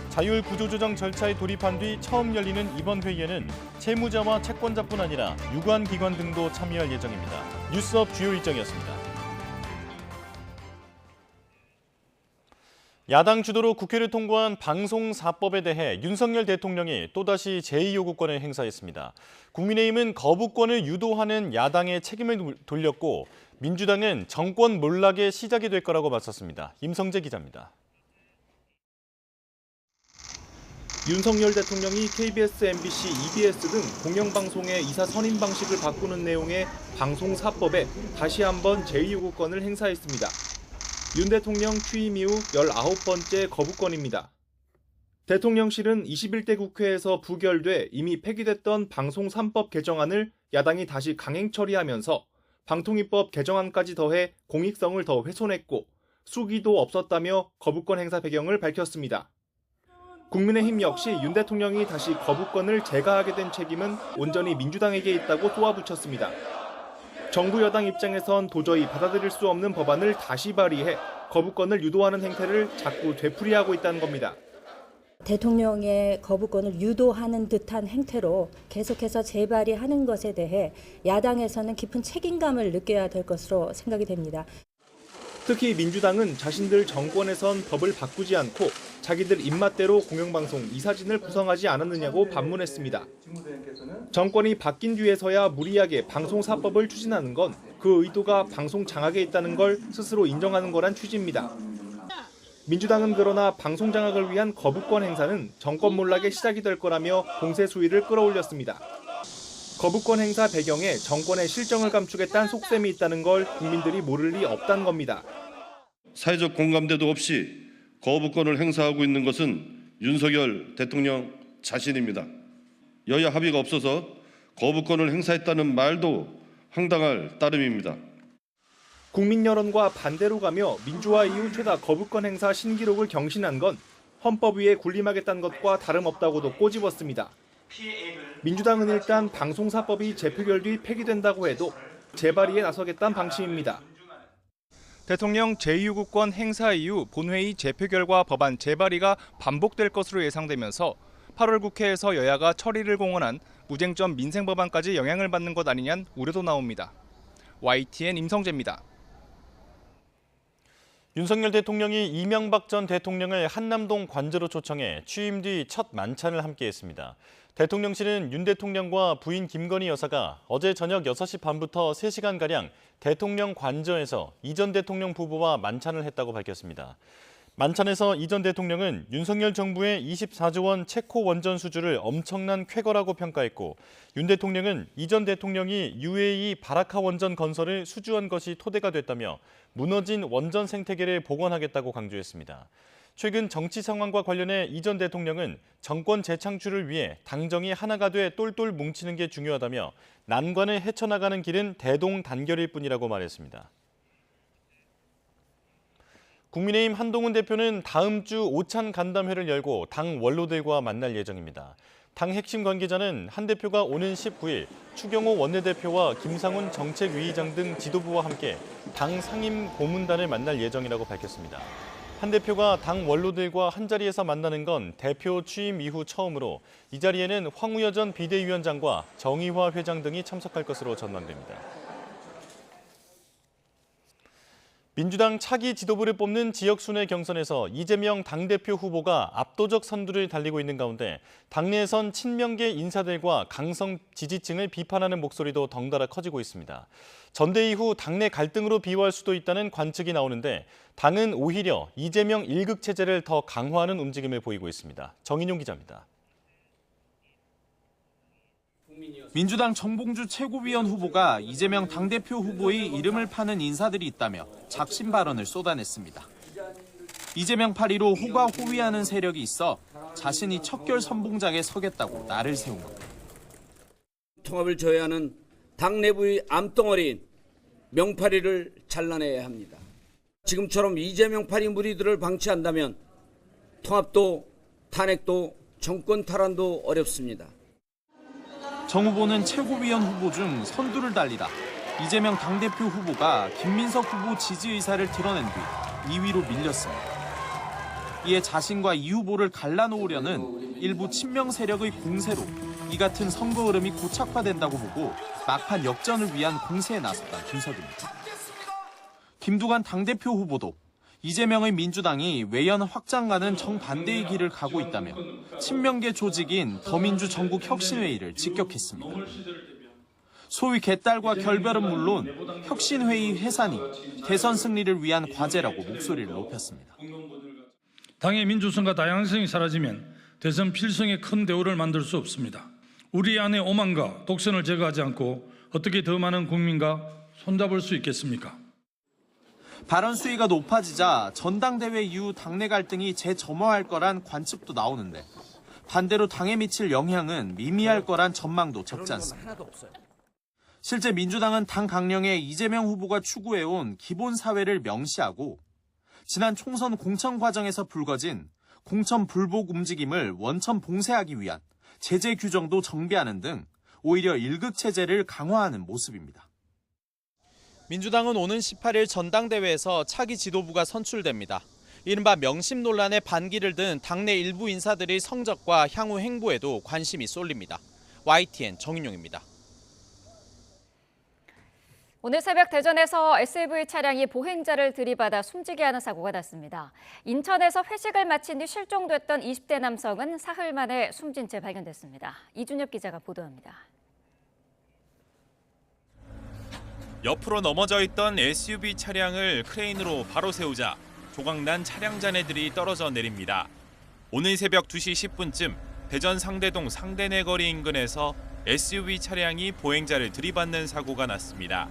자율 구조조정 절차에 돌입한 뒤 처음 열리는 이번 회의에는 채무자와 채권자뿐 아니라 유관기관 등도 참여할 예정입니다. 뉴스업 주요 일정이었습니다. 야당 주도로 국회를 통과한 방송사법에 대해 윤석열 대통령이 또다시 제2요구권을 행사했습니다. 국민의힘은 거부권을 유도하는 야당의 책임을 돌렸고 민주당은 정권 몰락의 시작이 될 거라고 맞섰습니다. 임성재 기자입니다. 윤석열 대통령이 KBS, MBC, EBS 등 공영방송의 이사 선임 방식을 바꾸는 내용의 방송사법에 다시 한번 제2요구권을 행사했습니다. 윤 대통령 취임 이후 19번째 거부권입니다. 대통령실은 21대 국회에서 부결돼 이미 폐기됐던 방송 3법 개정안을 야당이 다시 강행 처리하면서 방통위법 개정안까지 더해 공익성을 더 훼손했고 수기도 없었다며 거부권 행사 배경을 밝혔습니다. 국민의힘 역시 윤 대통령이 다시 거부권을 제거하게 된 책임은 온전히 민주당에게 있다고 쏘아붙였습니다. 정부 여당 입장에선 도저히 받아들일 수 없는 법안을 다시 발의해 거부권을 유도하는 행태를 자꾸 되풀이하고 있다는 겁니다. 대통령의 거부권을 유도하는 듯한 행태로 계속해서 재발의하는 것에 대해 야당에서는 깊은 책임감을 느껴야 될 것으로 생각이 됩니다. 특히 민주당은 자신들 정권에선 법을 바꾸지 않고 자기들 입맛대로 공영방송 이사진을 구성하지 않았느냐고 반문했습니다. 정권이 바뀐 뒤에서야 무리하게 방송사법을 추진하는 건 그 의도가 방송 장악에 있다는 걸 스스로 인정하는 거란 취지입니다. 민주당은 그러나 방송 장악을 위한 거부권 행사는 정권 몰락의 시작이 될 거라며 공세 수위를 끌어올렸습니다. 거부권 행사 배경에 정권의 실정을 감추겠다는 속셈이 있다는 걸 국민들이 모를 리 없다는 겁니다. 사회적 공감대도 없이 거부권을 행사하고 있는 것은 윤석열 대통령 자신입니다. 여야 합의가 없어서 거부권을 행사했다는 말도 황당할 따름입니다. 국민 여론과 반대로 가며 민주화 이후 최다 거부권 행사 신기록을 경신한 건 헌법 위에 군림하겠다는 것과 다름없다고도 꼬집었습니다. 민주당은 일단 방송사법이 재표결 뒤 폐기된다고 해도 재발의에 나서겠다는 방침입니다. 대통령 제2요구권 행사 이후 본회의 재표 결과 법안 재발의가 반복될 것으로 예상되면서 8월 국회에서 여야가 처리를 공언한 무쟁점 민생법안까지 영향을 받는 것 아니냐는 우려도 나옵니다. YTN 임성재입니다. 윤석열 대통령이 이명박 전 대통령을 한남동 관저로 초청해 취임 뒤 첫 만찬을 함께했습니다. 대통령실은 윤 대통령과 부인 김건희 여사가 어제 저녁 6시 반부터 3시간가량 대통령 관저에서 이 전 대통령 부부와 만찬을 했다고 밝혔습니다. 만찬에서 이 전 대통령은 윤석열 정부의 24조 원 체코 원전 수주를 엄청난 쾌거라고 평가했고, 윤 대통령은 이 전 대통령이 UAE 바라카 원전 건설을 수주한 것이 토대가 됐다며 무너진 원전 생태계를 복원하겠다고 강조했습니다. 최근 정치 상황과 관련해 이 전 대통령은 정권 재창출을 위해 당정이 하나가 돼 똘똘 뭉치는 게 중요하다며 난관을 헤쳐나가는 길은 대동단결일 뿐이라고 말했습니다. 국민의힘 한동훈 대표는 다음 주 오찬 간담회를 열고 당 원로들과 만날 예정입니다. 당 핵심 관계자는 한 대표가 오는 19일 추경호 원내대표와 김상훈 정책위의장 등 지도부와 함께 당 상임 고문단을 만날 예정이라고 밝혔습니다. 한 대표가 당 원로들과 한자리에서 만나는 건 대표 취임 이후 처음으로 이 자리에는 황우여 전 비대위원장과 정의화 회장 등이 참석할 것으로 전망됩니다. 민주당 차기 지도부를 뽑는 지역순회 경선에서 이재명 당대표 후보가 압도적 선두를 달리고 있는 가운데 당내에선 친명계 인사들과 강성 지지층을 비판하는 목소리도 덩달아 커지고 있습니다. 전대 이후 당내 갈등으로 비화할 수도 있다는 관측이 나오는데 당은 오히려 이재명 1극 체제를 더 강화하는 움직임을 보이고 있습니다. 정인용 기자입니다. 민주당 정봉주 최고위원 후보가 이재명 당대표 후보의 이름을 파는 인사들이 있다며 작심 발언을 쏟아냈습니다. 이재명 8.15 호가 호위하는 세력이 있어 자신이 척결 선봉장에 서겠다고 날을 세운 겁니다. 통합을 저해하는 당 내부의 암덩어리인 명파리를 잘라내야 합니다. 지금처럼 이재명 파리 무리들을 방치한다면 통합도 탄핵도 정권 탈환도 어렵습니다. 정 후보는 최고위원 후보 중 선두를 달리다 이재명 당대표 후보가 김민석 후보 지지 의사를 드러낸 뒤 2위로 밀렸습니다. 이에 자신과 이 후보를 갈라놓으려는 일부 친명 세력의 공세로 이 같은 선거 흐름이 고착화된다고 보고 막판 역전을 위한 공세에 나섰던 분석입니다. 김두관 당대표 후보도 이재명의 민주당이 외연 확장과는 정반대의 길을 가고 있다며 친명계 조직인 더민주 전국혁신회의를 직격했습니다. 소위 개딸과 결별은 물론 혁신회의 해산이 대선 승리를 위한 과제라고 목소리를 높였습니다. 당의 민주성과 다양성이 사라지면 대선 필승에 큰 대우를 만들 수 없습니다. 우리 안의 오만과 독선을 제거하지 않고 어떻게 더 많은 국민과 손잡을 수 있겠습니까? 발언 수위가 높아지자 전당대회 이후 당내 갈등이 재점화할 거란 관측도 나오는데 반대로 당에 미칠 영향은 미미할 거란 전망도 적지 않습니다. 실제 민주당은 당 강령에 이재명 후보가 추구해온 기본사회를 명시하고 지난 총선 공천 과정에서 불거진 공천 불복 움직임을 원천 봉쇄하기 위한 제재 규정도 정비하는 등 오히려 1극 체제를 강화하는 모습입니다. 민주당은 오는 18일 전당대회에서 차기 지도부가 선출됩니다. 이른바 명심 논란에 반기를 든 당내 일부 인사들의 성적과 향후 행보에도 관심이 쏠립니다. YTN 정인용입니다. 오늘 새벽 대전에서 SUV 차량이 보행자를 들이받아 숨지게 하는 사고가 났습니다. 인천에서 회식을 마친 뒤 실종됐던 20대 남성은 사흘 만에 숨진 채 발견됐습니다. 이준엽 기자가 보도합니다. 옆으로 넘어져 있던 SUV 차량을 크레인으로 바로 세우자 조각난 차량 잔해들이 떨어져 내립니다. 오늘 새벽 2시 10분쯤 대전 상대동 상대내 거리 인근에서 SUV 차량이 보행자를 들이받는 사고가 났습니다.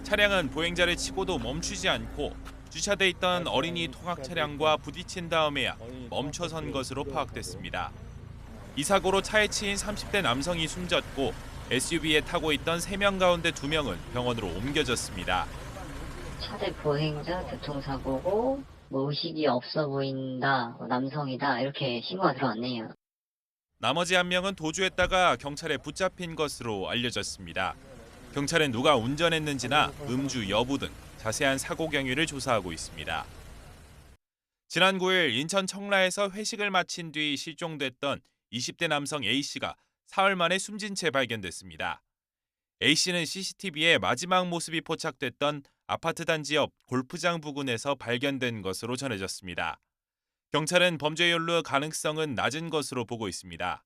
차량은 보행자를 치고도 멈추지 않고 주차돼 있던 어린이 통학 차량과 부딪힌 다음에야 멈춰선 것으로 파악됐습니다. 이 사고로 차에 치인 30대 남성이 숨졌고 SUV에 타고 있던 3명 가운데 2명은 병원으로 옮겨졌습니다. 차대 보행자 교통사고고 의식이 없어 보인다, 남성이다 이렇게 신고가 들어왔네요. 나머지 1명은 도주했다가 경찰에 붙잡힌 것으로 알려졌습니다. 경찰은 누가 운전했는지나 음주 여부 등 자세한 사고 경위를 조사하고 있습니다. 지난 9일 인천 청라에서 회식을 마친 뒤 실종됐던 20대 남성 A씨가 사흘 만에 숨진 채 발견됐습니다. A씨는 CCTV에 마지막 모습이 포착됐던 아파트 단지 옆 골프장 부근에서 발견된 것으로 전해졌습니다. 경찰은 범죄 연루 가능성은 낮은 것으로 보고 있습니다.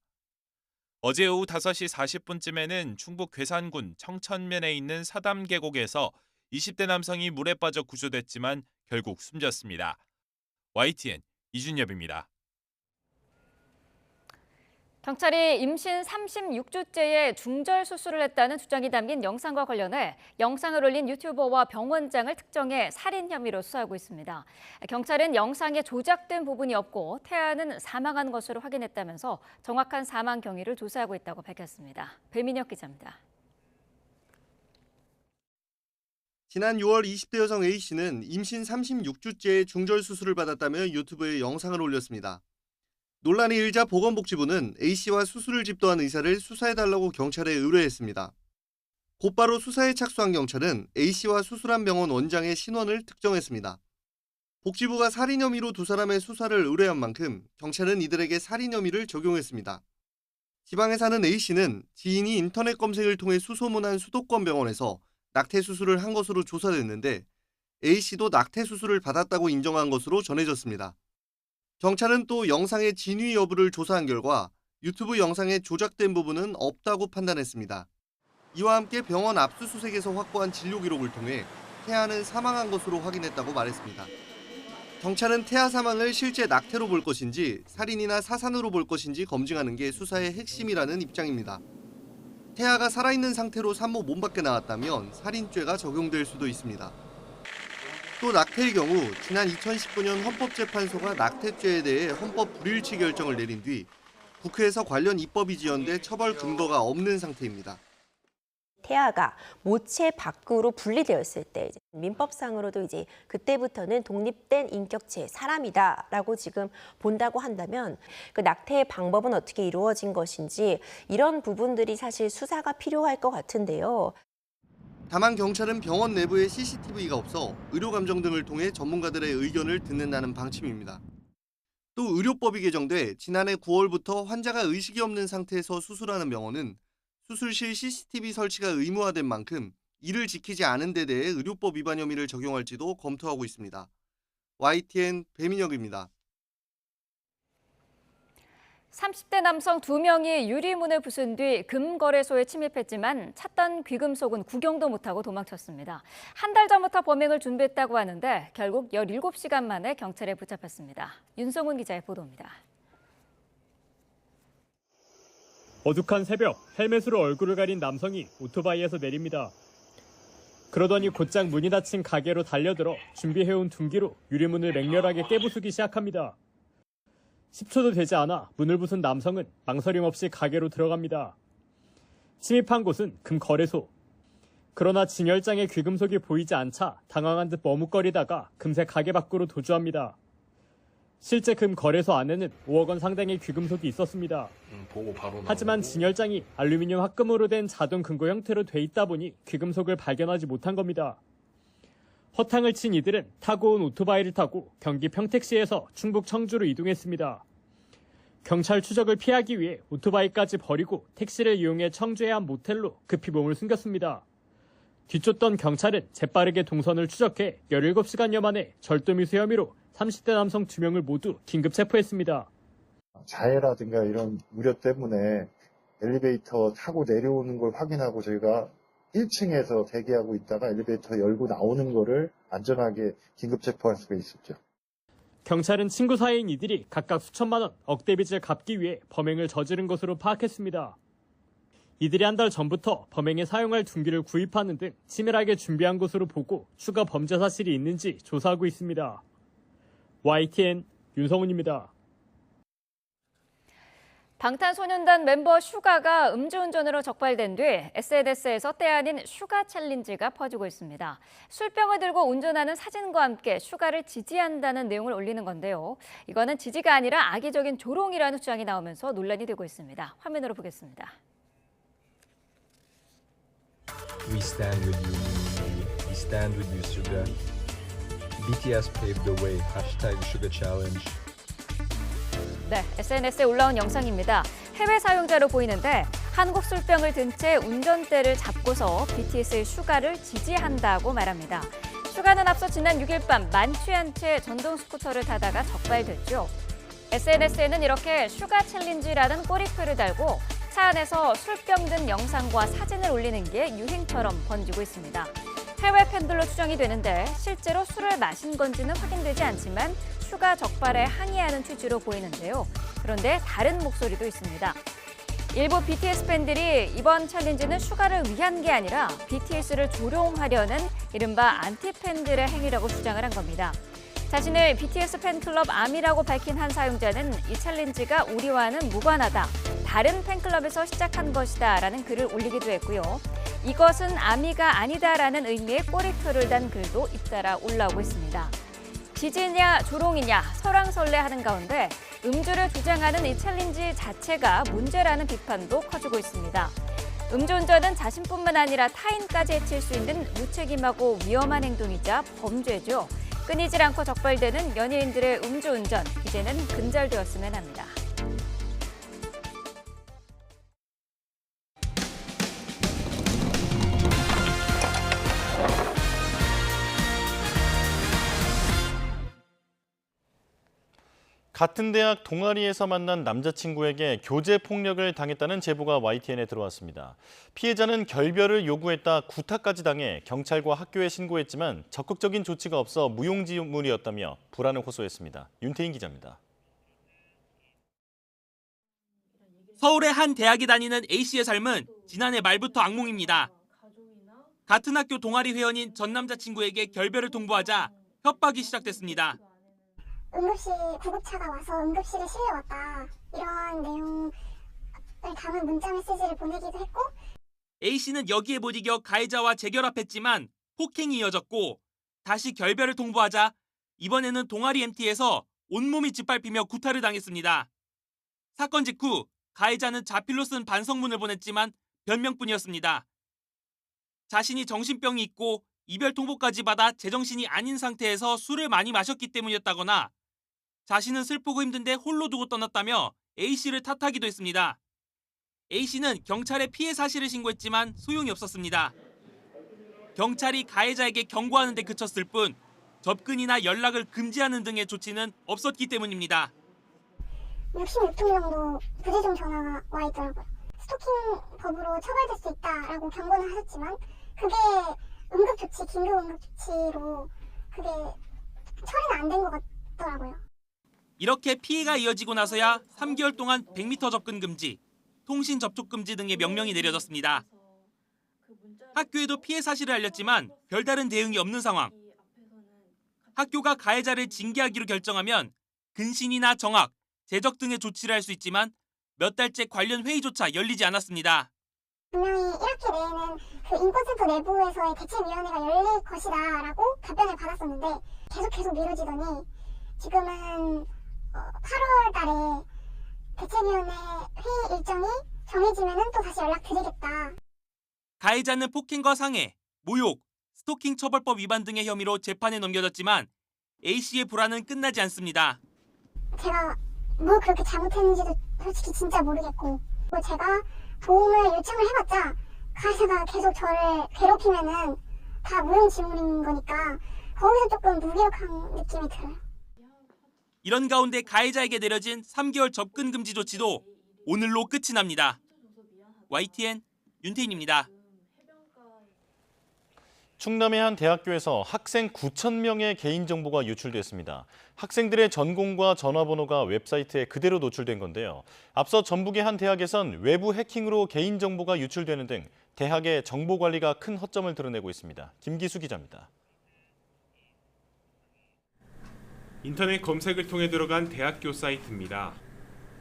어제 오후 5시 40분쯤에는 충북 괴산군 청천면에 있는 사담 계곡에서 20대 남성이 물에 빠져 구조됐지만 결국 숨졌습니다. YTN 이준엽입니다. 경찰이 임신 36주째에 중절 수술을 했다는 주장이 담긴 영상과 관련해 영상을 올린 유튜버와 병원장을 특정해 살인 혐의로 수사하고 있습니다. 경찰은 영상에 조작된 부분이 없고 태아는 사망한 것으로 확인했다면서 정확한 사망 경위를 조사하고 있다고 밝혔습니다. 배민혁 기자입니다. 지난 6월 20대 여성 A씨는 임신 36주째에 중절 수술을 받았다며 유튜브에 영상을 올렸습니다. 논란이 일자 보건복지부는 A씨와 수술을 집도한 의사를 수사해달라고 경찰에 의뢰했습니다. 곧바로 수사에 착수한 경찰은 A씨와 수술한 병원 원장의 신원을 특정했습니다. 복지부가 살인 혐의로 두 사람의 수사를 의뢰한 만큼 경찰은 이들에게 살인 혐의를 적용했습니다. 지방에 사는 A씨는 지인이 인터넷 검색을 통해 수소문한 수도권 병원에서 낙태 수술을 한 것으로 조사됐는데 A씨도 낙태 수술을 받았다고 인정한 것으로 전해졌습니다. 경찰은 또 영상의 진위 여부를 조사한 결과 유튜브 영상에 조작된 부분은 없다고 판단했습니다. 이와 함께 병원 압수수색에서 확보한 진료 기록을 통해 태아는 사망한 것으로 확인했다고 말했습니다. 경찰은 태아 사망을 실제 낙태로 볼 것인지 살인이나 사산으로 볼 것인지 검증하는 게 수사의 핵심이라는 입장입니다. 태아가 살아있는 상태로 산모 몸 밖에 나왔다면 살인죄가 적용될 수도 있습니다. 또 낙태의 경우 지난 2019년 헌법재판소가 낙태죄에 대해 헌법 불일치 결정을 내린 뒤 국회에서 관련 입법이 지연돼 처벌 근거가 없는 상태입니다. 태아가 모체 밖으로 분리되어 있을 때 민법상으로도 이제 그때부터는 독립된 인격체 사람이다라고 지금 본다고 한다면 그 낙태의 방법은 어떻게 이루어진 것인지 이런 부분들이 사실 수사가 필요할 것 같은데요. 다만 경찰은 병원 내부에 CCTV가 없어 의료감정 등을 통해 전문가들의 의견을 듣는다는 방침입니다. 또 의료법이 개정돼 지난해 9월부터 환자가 의식이 없는 상태에서 수술하는 병원은 수술실 CCTV 설치가 의무화된 만큼 이를 지키지 않은 데 대해 의료법 위반 혐의를 적용할지도 검토하고 있습니다. YTN 배민혁입니다. 30대 남성 2명이 유리문을 부순 뒤 금거래소에 침입했지만 찾던 귀금속은 구경도 못하고 도망쳤습니다. 한 달 전부터 범행을 준비했다고 하는데 결국 17시간 만에 경찰에 붙잡혔습니다. 윤성훈 기자의 보도입니다. 어둑한 새벽 헬멧으로 얼굴을 가린 남성이 오토바이에서 내립니다. 그러더니 곧장 문이 닫힌 가게로 달려들어 준비해온 둔기로 유리문을 맹렬하게 깨부수기 시작합니다. 10초도 되지 않아 문을 부순 남성은 망설임 없이 가게로 들어갑니다. 침입한 곳은 금거래소. 그러나 진열장에 귀금속이 보이지 않자 당황한 듯 머뭇거리다가 금세 가게 밖으로 도주합니다. 실제 금거래소 안에는 5억 원 상당의 귀금속이 있었습니다. 하지만 진열장이 알루미늄 합금으로 된 자동 금고 형태로 돼 있다 보니 귀금속을 발견하지 못한 겁니다. 허탕을 친 이들은 타고 온 오토바이를 타고 경기 평택시에서 충북 청주로 이동했습니다. 경찰 추적을 피하기 위해 오토바이까지 버리고 택시를 이용해 청주의 한 모텔로 급히 몸을 숨겼습니다. 뒤쫓던 경찰은 재빠르게 동선을 추적해 17시간여 만에 절도미수 혐의로 30대 남성 2명을 모두 긴급 체포했습니다. 자해라든가 이런 우려 때문에 엘리베이터 타고 내려오는 걸 확인하고 저희가 1층에서 대기하고 있다가 엘리베이터 열고 나오는 거를 안전하게 긴급 체포할 수가 있었죠. 경찰은 친구 사이인 이들이 각각 수천만 원 억대 빚을 갚기 위해 범행을 저지른 것으로 파악했습니다. 이들이 한 달 전부터 범행에 사용할 둔기를 구입하는 등 치밀하게 준비한 것으로 보고 추가 범죄 사실이 있는지 조사하고 있습니다. YTN 윤성훈입니다. 방탄소년단 멤버 슈가가 음주운전으로 적발된 뒤 SNS에서 때 아닌 슈가 챌린지가 퍼지고 있습니다. 술병을 들고 운전하는 사진과 함께 슈가를 지지한다는 내용을 올리는 건데요. 이거는 지지가 아니라 악의적인 조롱이라는 주장이 나오면서 논란이 되고 있습니다. 화면으로 보겠습니다. We stand with you, Mimi. We stand with you, Suga. BTS paved the way. #Suga Challenge. 네, SNS에 올라온 영상입니다. 해외 사용자로 보이는데 한국 술병을 든 채 운전대를 잡고서 BTS의 슈가를 지지한다고 말합니다. 슈가는 앞서 지난 6일 밤 만취한 채 전동 스쿠터를 타다가 적발됐죠. SNS에는 이렇게 슈가 챌린지라는 꼬리표를 달고 차 안에서 술병 든 영상과 사진을 올리는 게 유행처럼 번지고 있습니다. 해외 팬들로 추정이 되는데 실제로 술을 마신 건지는 확인되지 않지만 슈가 적발에 항의하는 취지로 보이는데요. 그런데 다른 목소리도 있습니다. 일부 BTS 팬들이 이번 챌린지는 슈가를 위한 게 아니라 BTS를 조롱하려는 이른바 안티 팬들의 행위라고 주장을 한 겁니다. 자신을 BTS 팬클럽 아미라고 밝힌 한 사용자는 이 챌린지가 우리와는 무관하다. 다른 팬클럽에서 시작한 것이다라는 글을 올리기도 했고요. 이것은 아미가 아니다라는 의미의 꼬리표를 단 글도 잇따라 올라오고 있습니다. 지지냐 조롱이냐 설왕설래하는 가운데 음주를 주장하는 이 챌린지 자체가 문제라는 비판도 커지고 있습니다. 음주운전은 자신뿐만 아니라 타인까지 해칠 수 있는 무책임하고 위험한 행동이자 범죄죠. 끊이질 않고 적발되는 연예인들의 음주운전, 이제는 근절되었으면 합니다. 같은 대학 동아리에서 만난 남자친구에게 교제 폭력을 당했다는 제보가 YTN에 들어왔습니다. 피해자는 결별을 요구했다 구타까지 당해 경찰과 학교에 신고했지만 적극적인 조치가 없어 무용지물이었다며 불안을 호소했습니다. 윤태인 기자입니다. 서울의 한 대학에 다니는 A씨의 삶은 지난해 말부터 악몽입니다. 같은 학교 동아리 회원인 전 남자친구에게 결별을 통보하자 협박이 시작됐습니다. 응급실 구급차가 와서 응급실에 실려왔다. 이런 내용을 담은 문자 메시지를 보내기도 했고 A씨는 여기에 못 이겨 가해자와 재결합했지만 폭행이 이어졌고 다시 결별을 통보하자 이번에는 동아리 MT에서 온몸이 짓밟히며 구타를 당했습니다. 사건 직후 가해자는 자필로 쓴 반성문을 보냈지만 변명뿐이었습니다. 자신이 정신병이 있고 이별 통보까지 받아 제정신이 아닌 상태에서 술을 많이 마셨기 때문이었다거나 자신은 슬프고 힘든데 홀로 두고 떠났다며 A씨를 탓하기도 했습니다. A씨는 경찰에 피해 사실을 신고했지만 소용이 없었습니다. 경찰이 가해자에게 경고하는 데 그쳤을 뿐 접근이나 연락을 금지하는 등의 조치는 없었기 때문입니다. 66통 정도 부재중 전화가 와 있더라고요. 스토킹 법으로 처벌될 수 있다라고 경고는 하셨지만 그게 응급조치, 긴급응급조치로 그게 처리는 안 된 것 같더라고요. 이렇게 피해가 이어지고 나서야 3개월 동안 100m 접근 금지, 통신 접촉 금지 등의 명령이 내려졌습니다. 학교에도 피해 사실을 알렸지만 별다른 대응이 없는 상황. 학교가 가해자를 징계하기로 결정하면 근신이나 정학, 제적 등의 조치를 할 수 있지만 몇 달째 관련 회의조차 열리지 않았습니다. 분명히 1학기 내에는 그 인권센터 내부에서의 대책위원회가 열릴 것이다라고 답변을 받았었는데 계속 미뤄지더니 지금은 8월 달에 대책위원회 회의 일정이 정해지면 또 다시 연락드리겠다. 가해자는 폭행과 상해, 모욕, 스토킹 처벌법 위반 등의 혐의로 재판에 넘겨졌지만 A씨의 불안은 끝나지 않습니다. 제가 뭘 그렇게 잘못했는지도 솔직히 진짜 모르겠고 제가 도움을 요청을 해봤자 가해자가 계속 저를 괴롭히면은 다 무용지물인 거니까 거기서 조금 무기력한 느낌이 들어요. 이런 가운데 가해자에게 내려진 3개월 접근 금지 조치도 오늘로 끝이 납니다. YTN 윤태인입니다. 충남의 한 대학교에서 학생 9,000명의 개인정보가 유출됐습니다. 학생들의 전공과 전화번호가 웹사이트에 그대로 노출된 건데요. 앞서 전북의 한 대학에선 외부 해킹으로 개인정보가 유출되는 등 대학의 정보관리가 큰 허점을 드러내고 있습니다. 김기수 기자입니다. 인터넷 검색을 통해 들어간 대학교 사이트입니다.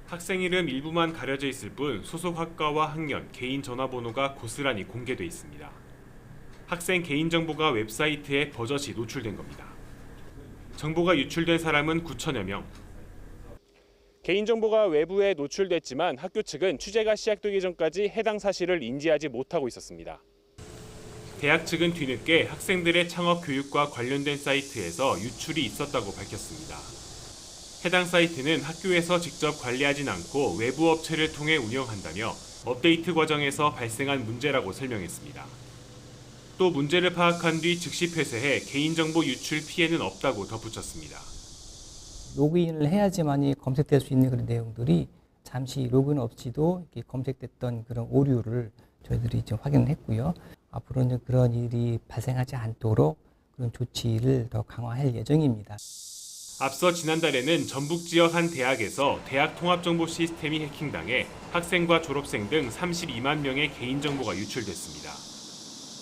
학생 이름 일부만 가려져 있을 뿐 소속 학과와 학년, 개인 전화번호가 고스란히 공개돼 있습니다. 학생 개인정보가 웹사이트에 버젓이 노출된 겁니다. 정보가 유출된 사람은 9천여 명. 개인정보가 외부에 노출됐지만 학교 측은 취재가 시작되기 전까지 해당 사실을 인지하지 못하고 있었습니다. 대학 측은 뒤늦게 학생들의 창업 교육과 관련된 사이트에서 유출이 있었다고 밝혔습니다. 해당 사이트는 학교에서 직접 관리하진 않고 외부 업체를 통해 운영한다며 업데이트 과정에서 발생한 문제라고 설명했습니다. 또 문제를 파악한 뒤 즉시 폐쇄해 개인정보 유출 피해는 없다고 덧붙였습니다. 로그인을 해야지만이 검색될 수 있는 그런 내용들이 잠시 로그인 없이도 이렇게 검색됐던 그런 오류를 저희들이 좀 확인했고요. 앞으로는 그런 일이 발생하지 않도록 그런 조치를 더 강화할 예정입니다. 앞서 지난달에는 전북 지역 한 대학에서 대학 통합정보 시스템이 해킹당해 학생과 졸업생 등 32만 명의 개인정보가 유출됐습니다.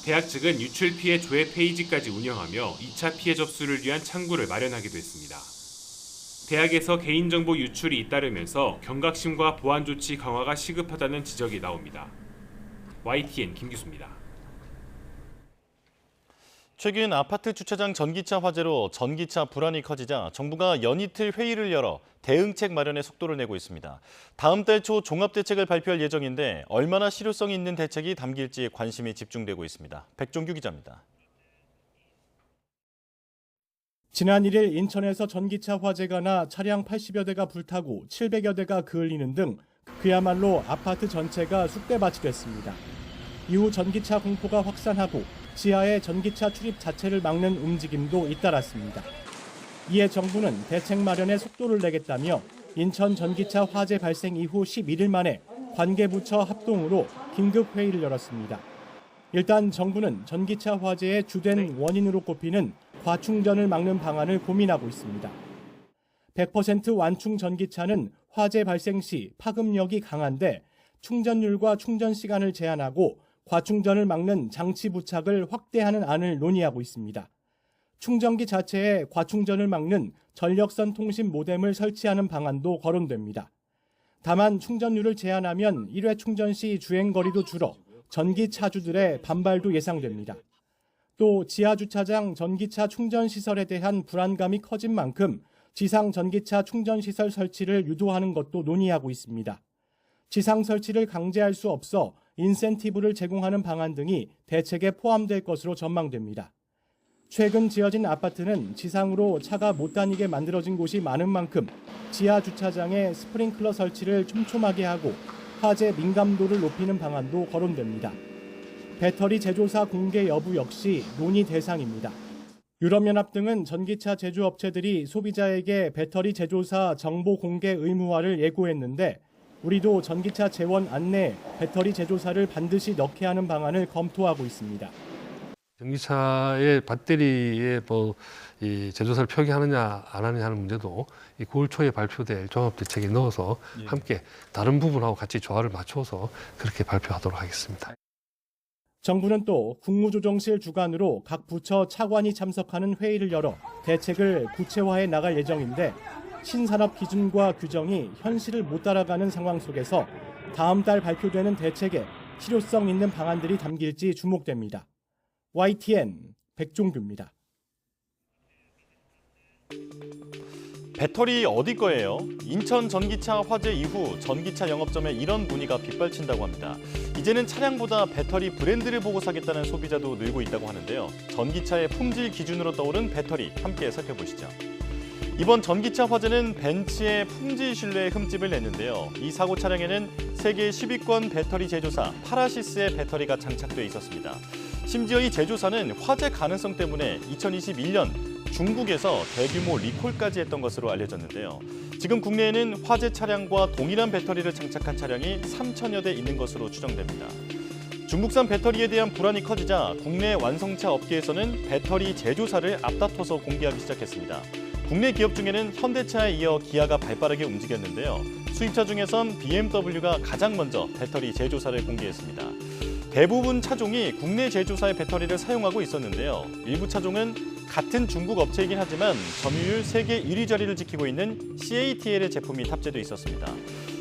대학 측은 유출 피해 조회 페이지까지 운영하며 2차 피해 접수를 위한 창구를 마련하기도 했습니다. 대학에서 개인정보 유출이 잇따르면서 경각심과 보안 조치 강화가 시급하다는 지적이 나옵니다. YTN 김규수입니다. 최근 아파트 주차장 전기차 화재로 전기차 불안이 커지자 정부가 연이틀 회의를 열어 대응책 마련에 속도를 내고 있습니다. 다음 달 초 종합대책을 발표할 예정인데 얼마나 실효성이 있는 대책이 담길지 관심이 집중되고 있습니다. 백종규 기자입니다. 지난 1일 인천에서 전기차 화재가 나 차량 80여 대가 불타고 700여 대가 그을리는 등 그야말로 아파트 전체가 쑥대밭이 됐습니다. 이후 전기차 공포가 확산하고 지하에 전기차 출입 자체를 막는 움직임도 잇따랐습니다. 이에 정부는 대책 마련에 속도를 내겠다며 인천 전기차 화재 발생 이후 11일 만에 관계부처 합동으로 긴급 회의를 열었습니다. 일단 정부는 전기차 화재의 주된 원인으로 꼽히는 과충전을 막는 방안을 고민하고 있습니다. 100% 완충 전기차는 화재 발생 시 파급력이 강한데 충전율과 충전 시간을 제한하고 과충전을 막는 장치 부착을 확대하는 안을 논의하고 있습니다. 충전기 자체에 과충전을 막는 전력선 통신 모뎀을 설치하는 방안도 거론됩니다. 다만 충전율을 제한하면 1회 충전 시 주행거리도 줄어 전기차주들의 반발도 예상됩니다. 또 지하주차장 전기차 충전시설에 대한 불안감이 커진 만큼 지상 전기차 충전시설 설치를 유도하는 것도 논의하고 있습니다. 지상 설치를 강제할 수 없어 인센티브를 제공하는 방안 등이 대책에 포함될 것으로 전망됩니다. 최근 지어진 아파트는 지상으로 차가 못 다니게 만들어진 곳이 많은 만큼 지하 주차장에 스프링클러 설치를 촘촘하게 하고 화재 민감도를 높이는 방안도 거론됩니다. 배터리 제조사 공개 여부 역시 논의 대상입니다. 유럽연합 등은 전기차 제조업체들이 소비자에게 배터리 제조사 정보 공개 의무화를 예고했는데 우리도 전기차 재원 안내에 배터리 제조사를 반드시 넣게 하는 방안을 검토하고 있습니다. 전기차의 배터리에 이 제조사를 표기하느냐 안 하느냐 하는 문제도 이 9월 초에 발표될 종합대책에 넣어서 함께 다른 부분하고 같이 조화를 맞춰서 그렇게 발표하도록 하겠습니다. 정부는 또 국무조정실 주관으로 각 부처 차관이 참석하는 회의를 열어 대책을 구체화해 나갈 예정인데 신산업 기준과 규정이 현실을 못 따라가는 상황 속에서 다음 달 발표되는 대책에 실효성 있는 방안들이 담길지 주목됩니다. YTN 백종규입니다. 배터리 어디 거예요? 인천 전기차 화재 이후 전기차 영업점에 이런 문의가 빗발친다고 합니다. 이제는 차량보다 배터리 브랜드를 보고 사겠다는 소비자도 늘고 있다고 하는데요. 전기차의 품질 기준으로 떠오른 배터리 함께 살펴보시죠. 이번 전기차 화재는 벤츠의 품질 신뢰에 흠집을 냈는데요. 이 사고 차량에는 세계 10위권 배터리 제조사 파라시스의 배터리가 장착돼 있었습니다. 심지어 이 제조사는 화재 가능성 때문에 2021년 중국에서 대규모 리콜까지 했던 것으로 알려졌는데요. 지금 국내에는 화재 차량과 동일한 배터리를 장착한 차량이 3,000여 대 있는 것으로 추정됩니다. 중국산 배터리에 대한 불안이 커지자 국내 완성차 업계에서는 배터리 제조사를 앞다퉈서 공개하기 시작했습니다. 국내 기업 중에는 현대차에 이어 기아가 발빠르게 움직였는데요. 수입차 중에선 BMW가 가장 먼저 배터리 제조사를 공개했습니다. 대부분 차종이 국내 제조사의 배터리를 사용하고 있었는데요. 일부 차종은 같은 중국 업체이긴 하지만 점유율 세계 1위 자리를 지키고 있는 CATL의 제품이 탑재돼 있었습니다.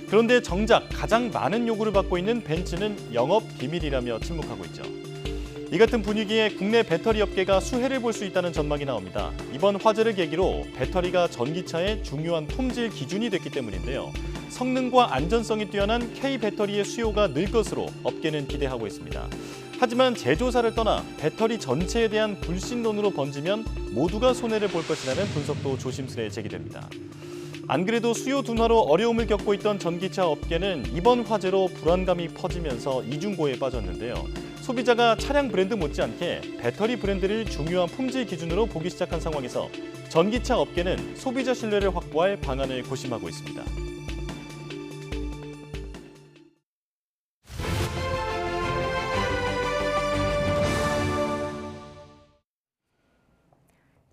그런데 정작 가장 많은 요구를 받고 있는 벤츠는 영업 비밀이라며 침묵하고 있죠. 이 같은 분위기에 국내 배터리 업계가 수혜를 볼 수 있다는 전망이 나옵니다. 이번 화재를 계기로 배터리가 전기차의 중요한 품질 기준이 됐기 때문인데요. 성능과 안전성이 뛰어난 K-배터리의 수요가 늘 것으로 업계는 기대하고 있습니다. 하지만 제조사를 떠나 배터리 전체에 대한 불신론으로 번지면 모두가 손해를 볼 것이라는 분석도 조심스레 제기됩니다. 안 그래도 수요 둔화로 어려움을 겪고 있던 전기차 업계는 이번 화재로 불안감이 퍼지면서 이중고에 빠졌는데요. 소비자가 차량 브랜드 못지않게 배터리 브랜드를 중요한 품질 기준으로 보기 시작한 상황에서 전기차 업계는 소비자 신뢰를 확보할 방안을 고심하고 있습니다.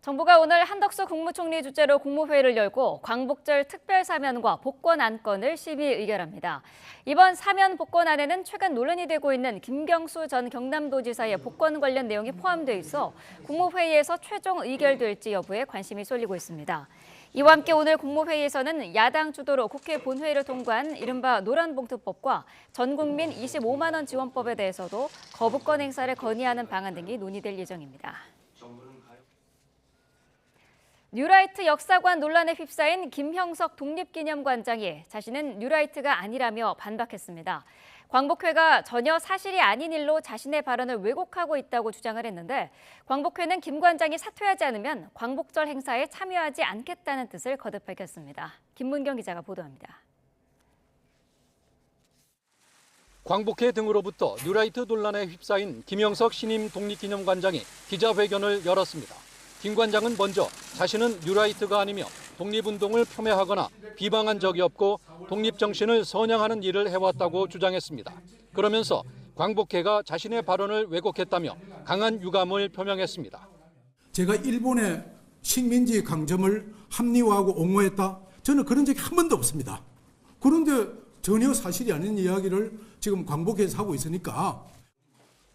정부가 오늘 한덕수 국무총리 주재로 국무회의를 열고 광복절 특별사면과 복권 안건을 심의 의결합니다. 이번 사면 복권안에는 최근 논란이 되고 있는 김경수 전 경남도지사의 복권 관련 내용이 포함되어 있어 국무회의에서 최종 의결될지 여부에 관심이 쏠리고 있습니다. 이와 함께 오늘 국무회의에서는 야당 주도로 국회 본회의를 통과한 이른바 노란봉투법과 전국민 25만 원 지원법에 대해서도 거부권 행사를 건의하는 방안 등이 논의될 예정입니다. 뉴라이트 역사관 논란에 휩싸인 김형석 독립기념관장이 자신은 뉴라이트가 아니라며 반박했습니다. 광복회가 전혀 사실이 아닌 일로 자신의 발언을 왜곡하고 있다고 주장을 했는데 광복회는 김 관장이 사퇴하지 않으면 광복절 행사에 참여하지 않겠다는 뜻을 거듭 밝혔습니다. 김문경 기자가 보도합니다. 광복회 등으로부터 뉴라이트 논란에 휩싸인 김형석 신임 독립기념관장이 기자회견을 열었습니다. 김 관장은 먼저 자신은 뉴라이트가 아니며 독립운동을 폄훼하거나 비방한 적이 없고 독립정신을 선양하는 일을 해왔다고 주장했습니다. 그러면서 광복회가 자신의 발언을 왜곡했다며 강한 유감을 표명했습니다. 제가 일본의 식민지 강점을 합리화하고 옹호했다? 저는 그런 적이 한 번도 없습니다. 그런데 전혀 사실이 아닌 이야기를 지금 광복회에서 하고 있으니까.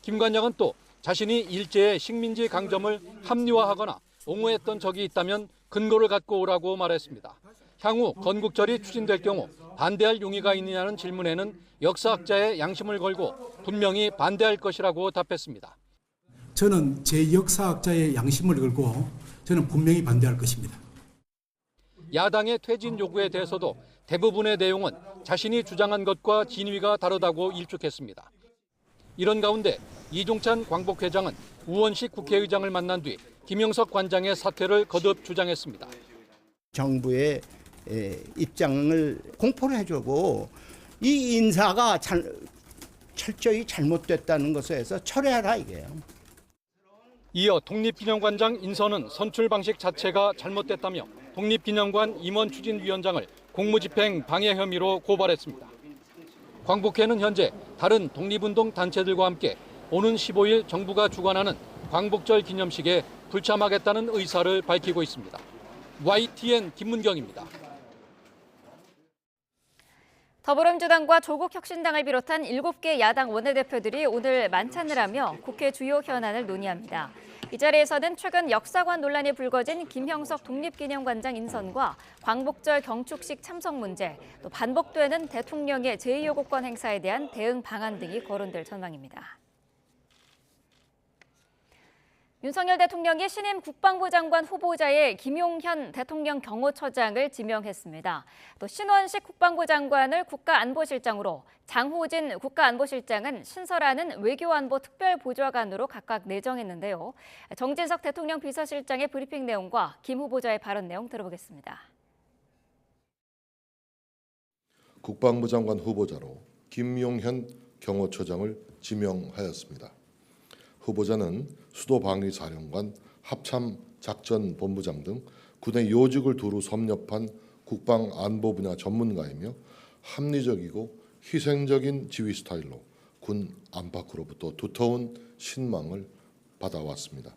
김 관장은 또 자신이 일제의 식민지 강점을 합리화하거나 옹호했던 적이 있다면 근거를 갖고 오라고 말했습니다. 향후 건국절이 추진될 경우 반대할 용의가 있느냐는 질문에는 역사학자의 양심을 걸고 분명히 반대할 것이라고 답했습니다. 저는 제 역사학자의 양심을 걸고 저는 분명히 반대할 것입니다. 야당의 퇴진 요구에 대해서도 대부분의 내용은 자신이 주장한 것과 진위가 다르다고 일축했습니다. 이런 가운데 이종찬 광복회장은 우원식 국회의장을 만난 뒤 김형석 관장의 사퇴를 거듭 주장했습니다. 정부의 입장을 공포를 해주고 이 인사가 철저히 잘못됐다는 것에서 철회하라 이게요. 이어 독립기념관장 인선은 선출 방식 자체가 잘못됐다며 독립기념관 임원 추진위원장을 공무집행 방해 혐의로 고발했습니다. 광복회는 현재 다른 독립운동 단체들과 함께 오는 15일 정부가 주관하는 광복절 기념식에 불참하겠다는 의사를 밝히고 있습니다. YTN 김문경입니다. 더불어민주당과 조국혁신당을 비롯한 7개 야당 원내대표들이 오늘 만찬을 하며 국회 주요 현안을 논의합니다. 이 자리에서는 최근 역사관 논란이 불거진 김형석 독립기념관장 인선과 광복절 경축식 참석 문제, 또 반복되는 대통령의 제2요구권 행사에 대한 대응 방안 등이 거론될 전망입니다. 윤석열 대통령이 신임 국방부 장관 후보자에 김용현 대통령 경호처장을 지명했습니다. 또 신원식 국방부 장관을 국가안보실장으로, 장호진 국가안보실장은 신설하는 외교안보 특별보좌관으로 각각 내정했는데요. 정진석 대통령 비서실장의 브리핑 내용과 김 후보자의 발언 내용 들어보겠습니다. 국방부 장관 후보자로 김용현 경호처장을 지명하였습니다. 후보자는 수도방위사령관, 합참작전본부장 등 군의 요직을 두루 섭렵한 국방안보 분야 전문가이며 합리적이고 희생적인 지휘 스타일로 군 안팎으로부터 두터운 신망을 받아왔습니다.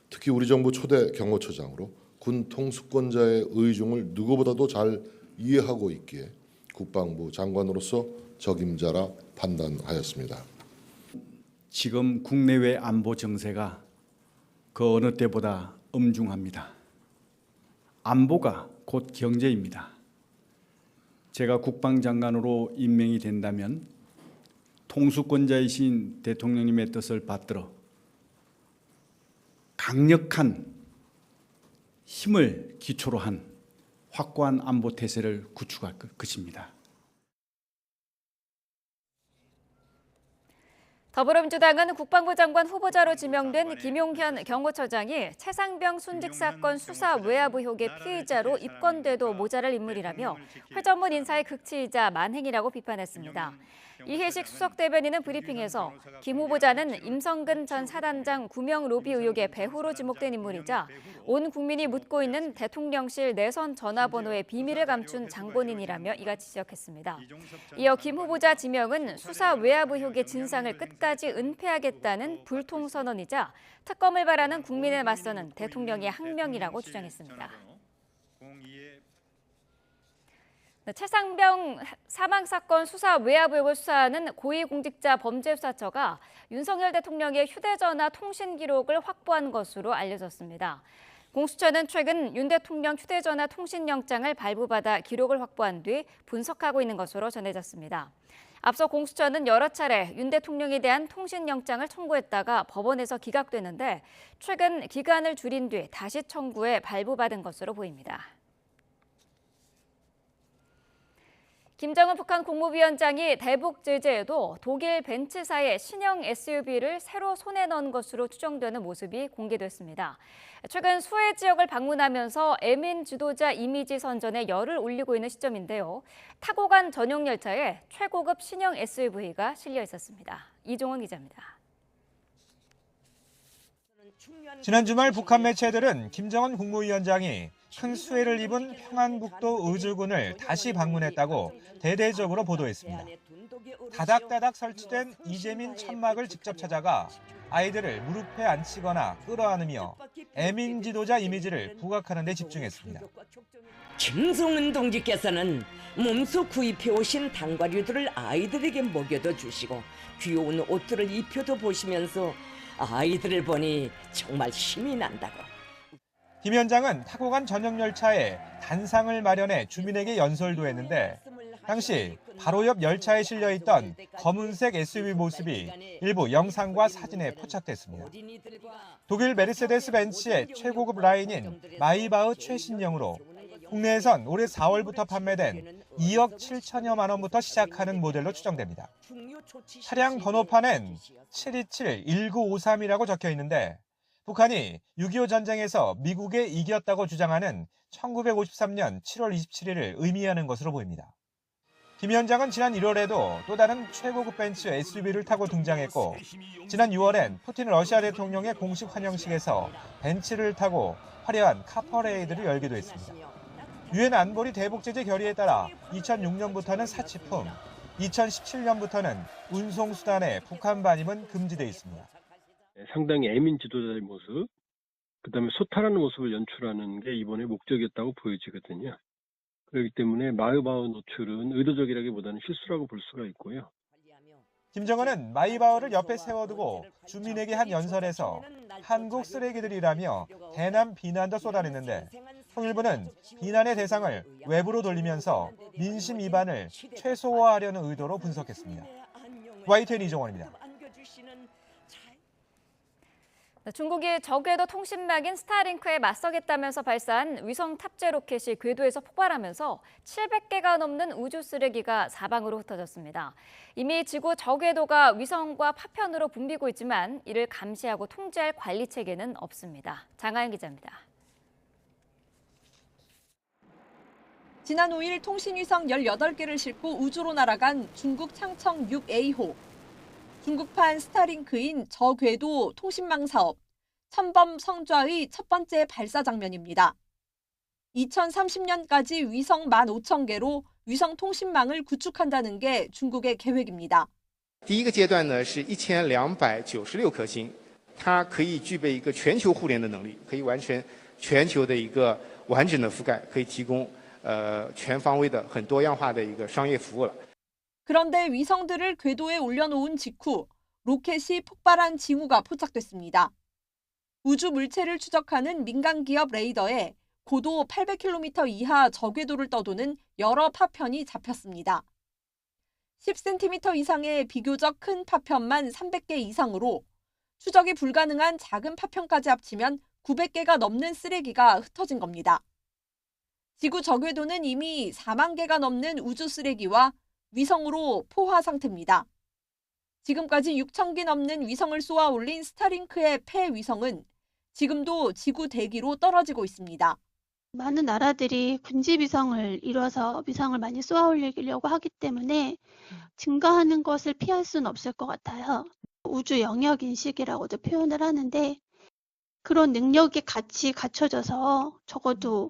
특히 우리 정부 초대 경호처장으로 군 통수권자의 의중을 누구보다도 잘 이해하고 있기에 국방부 장관으로서 적임자라 판단하였습니다. 지금 국내외 안보 정세가 그 어느 때보다 엄중합니다. 안보가 곧 경제입니다. 제가 국방장관으로 임명이 된다면 통수권자이신 대통령님의 뜻을 받들어 강력한 힘을 기초로 한 확고한 안보 태세를 구축할 것입니다. 더불어민주당은 국방부 장관 후보자로 지명된 김용현 경호처장이 최상병 순직 사건 수사 외압 의혹의 피의자로 입건돼도 모자랄 인물이라며 회전문 인사의 극치이자 만행이라고 비판했습니다. 이해식 수석 대변인은 브리핑에서 김 후보자는 임성근 전 사단장 구명 로비 의혹의 배후로 지목된 인물이자 온 국민이 묻고 있는 대통령실 내선 전화번호의 비밀을 감춘 장본인이라며 이같이 지적했습니다. 이어 김 후보자 지명은 수사 외압 의혹의 진상을 끝까지 은폐하겠다는 불통선언이자 특검을 바라는 국민에 맞서는 대통령의 항명이라고 주장했습니다. 최상병 사망사건 수사 외압 의혹을 수사하는 고위공직자 범죄수사처가 윤석열 대통령의 휴대전화 통신 기록을 확보한 것으로 알려졌습니다. 공수처는 최근 윤 대통령 휴대전화 통신영장을 발부받아 기록을 확보한 뒤 분석하고 있는 것으로 전해졌습니다. 앞서 공수처는 여러 차례 윤 대통령에 대한 통신영장을 청구했다가 법원에서 기각됐는데 최근 기간을 줄인 뒤 다시 청구해 발부받은 것으로 보입니다. 김정은 북한 국무위원장이 대북 제재에도 독일 벤츠사의 신형 SUV를 새로 손에 넣은 것으로 추정되는 모습이 공개됐습니다. 최근 수해 지역을 방문하면서 애민 지도자 이미지 선전에 열을 올리고 있는 시점인데요. 타고 간 전용 열차에 최고급 신형 SUV가 실려 있었습니다. 이종원 기자입니다. 지난 주말 북한 매체들은 김정은 국무위원장이 큰 수해를 입은 평안북도 의주군을 다시 방문했다고 대대적으로 보도했습니다. 다닥다닥 설치된 이재민 천막을 직접 찾아가 아이들을 무릎에 앉히거나 끌어안으며 애민 지도자 이미지를 부각하는 데 집중했습니다. 김성은 동지께서는 몸소 구입해 오신 단과류들을 아이들에게 먹여도 주시고 귀여운 옷들을 입혀도 보시면서 아이들을 보니 정말 힘이 난다고. 김 위원장은 타고 간 전용 열차에 단상을 마련해 주민에게 연설도 했는데 당시 바로 옆 열차에 실려있던 검은색 SUV 모습이 일부 영상과 사진에 포착됐습니다. 독일 메르세데스 벤츠의 최고급 라인인 마이바흐 최신형으로 국내에선 올해 4월부터 판매된 2억 7천여만 원부터 시작하는 모델로 추정됩니다. 차량 번호판엔 727-1953이라고 적혀 있는데 북한이 6.25 전쟁에서 미국에 이겼다고 주장하는 1953년 7월 27일을 의미하는 것으로 보입니다. 김 위원장은 지난 1월에도 또 다른 최고급 벤츠 SUV를 타고 등장했고 지난 6월엔 푸틴 러시아 대통령의 공식 환영식에서 벤츠를 타고 화려한 카퍼레이드를 열기도 했습니다. 유엔 안보리 대북 제재 결의에 따라 2006년부터는 사치품, 2017년부터는 운송수단의 북한 반입은 금지돼 있습니다. 상당히 애민 지도자의 모습, 그다음에 소탈하는 모습을 연출하는 게 이번에 목적이었다고 보여지거든요. 그렇기 때문에 마이바흐 노출은 의도적이라기보다는 실수라고 볼 수가 있고요. 김정은은 마이바흐를 옆에 세워두고 주민에게 한 연설에서 한국 쓰레기들이라며 대남 비난도 쏟아냈는데 통일부는 비난의 대상을 외부로 돌리면서 민심 위반을 최소화하려는 의도로 분석했습니다. YTN 이종원입니다. 중국이 적외도 통신망인 스타링크에 맞서겠다면서 발사한 위성 탑재 로켓이 궤도에서 폭발하면서 700개가 넘는 우주 쓰레기가 사방으로 흩어졌습니다. 이미 지구 적외도가 위성과 파편으로 붐비고 있지만 이를 감시하고 통제할 관리 체계는 없습니다. 장하연 기자입니다. 지난 5일 통신위성 18개를 싣고 우주로 날아간 중국 창청 6A호. 중국판 스타링크인 저궤도 통신망 사업, 천범 성좌의 첫 번째 발사 장면입니다. 2030년까지 위성 15,000개로 위성 통신망을 구축한다는 게 중국의 계획입니다. 第一个阶段呢是1296颗星，它可以具备一个全球互联的能力，可以完全全球的一个完整的覆盖，可以提供全方位的很多样化的一个商业服务了。 그런데 위성들을 궤도에 올려놓은 직후 로켓이 폭발한 징후가 포착됐습니다. 우주 물체를 추적하는 민간 기업 레이더에 고도 800km 이하 저궤도를 떠도는 여러 파편이 잡혔습니다. 10cm 이상의 비교적 큰 파편만 300개 이상으로 추적이 불가능한 작은 파편까지 합치면 900개가 넘는 쓰레기가 흩어진 겁니다. 지구 저궤도는 이미 4만 개가 넘는 우주 쓰레기와 위성으로 포화 상태입니다. 지금까지 6,000기 넘는 위성을 쏘아 올린 스타링크의 폐 위성은 지금도 지구 대기로 떨어지고 있습니다. 많은 나라들이 군지 위성을 이뤄서 위성을 많이 쏘아 올리려고 하기 때문에 증가하는 것을 피할 수는 없을 것 같아요. 우주 영역 인식이라고도 표현을 하는데 그런 능력이 같이 갖춰져서 적어도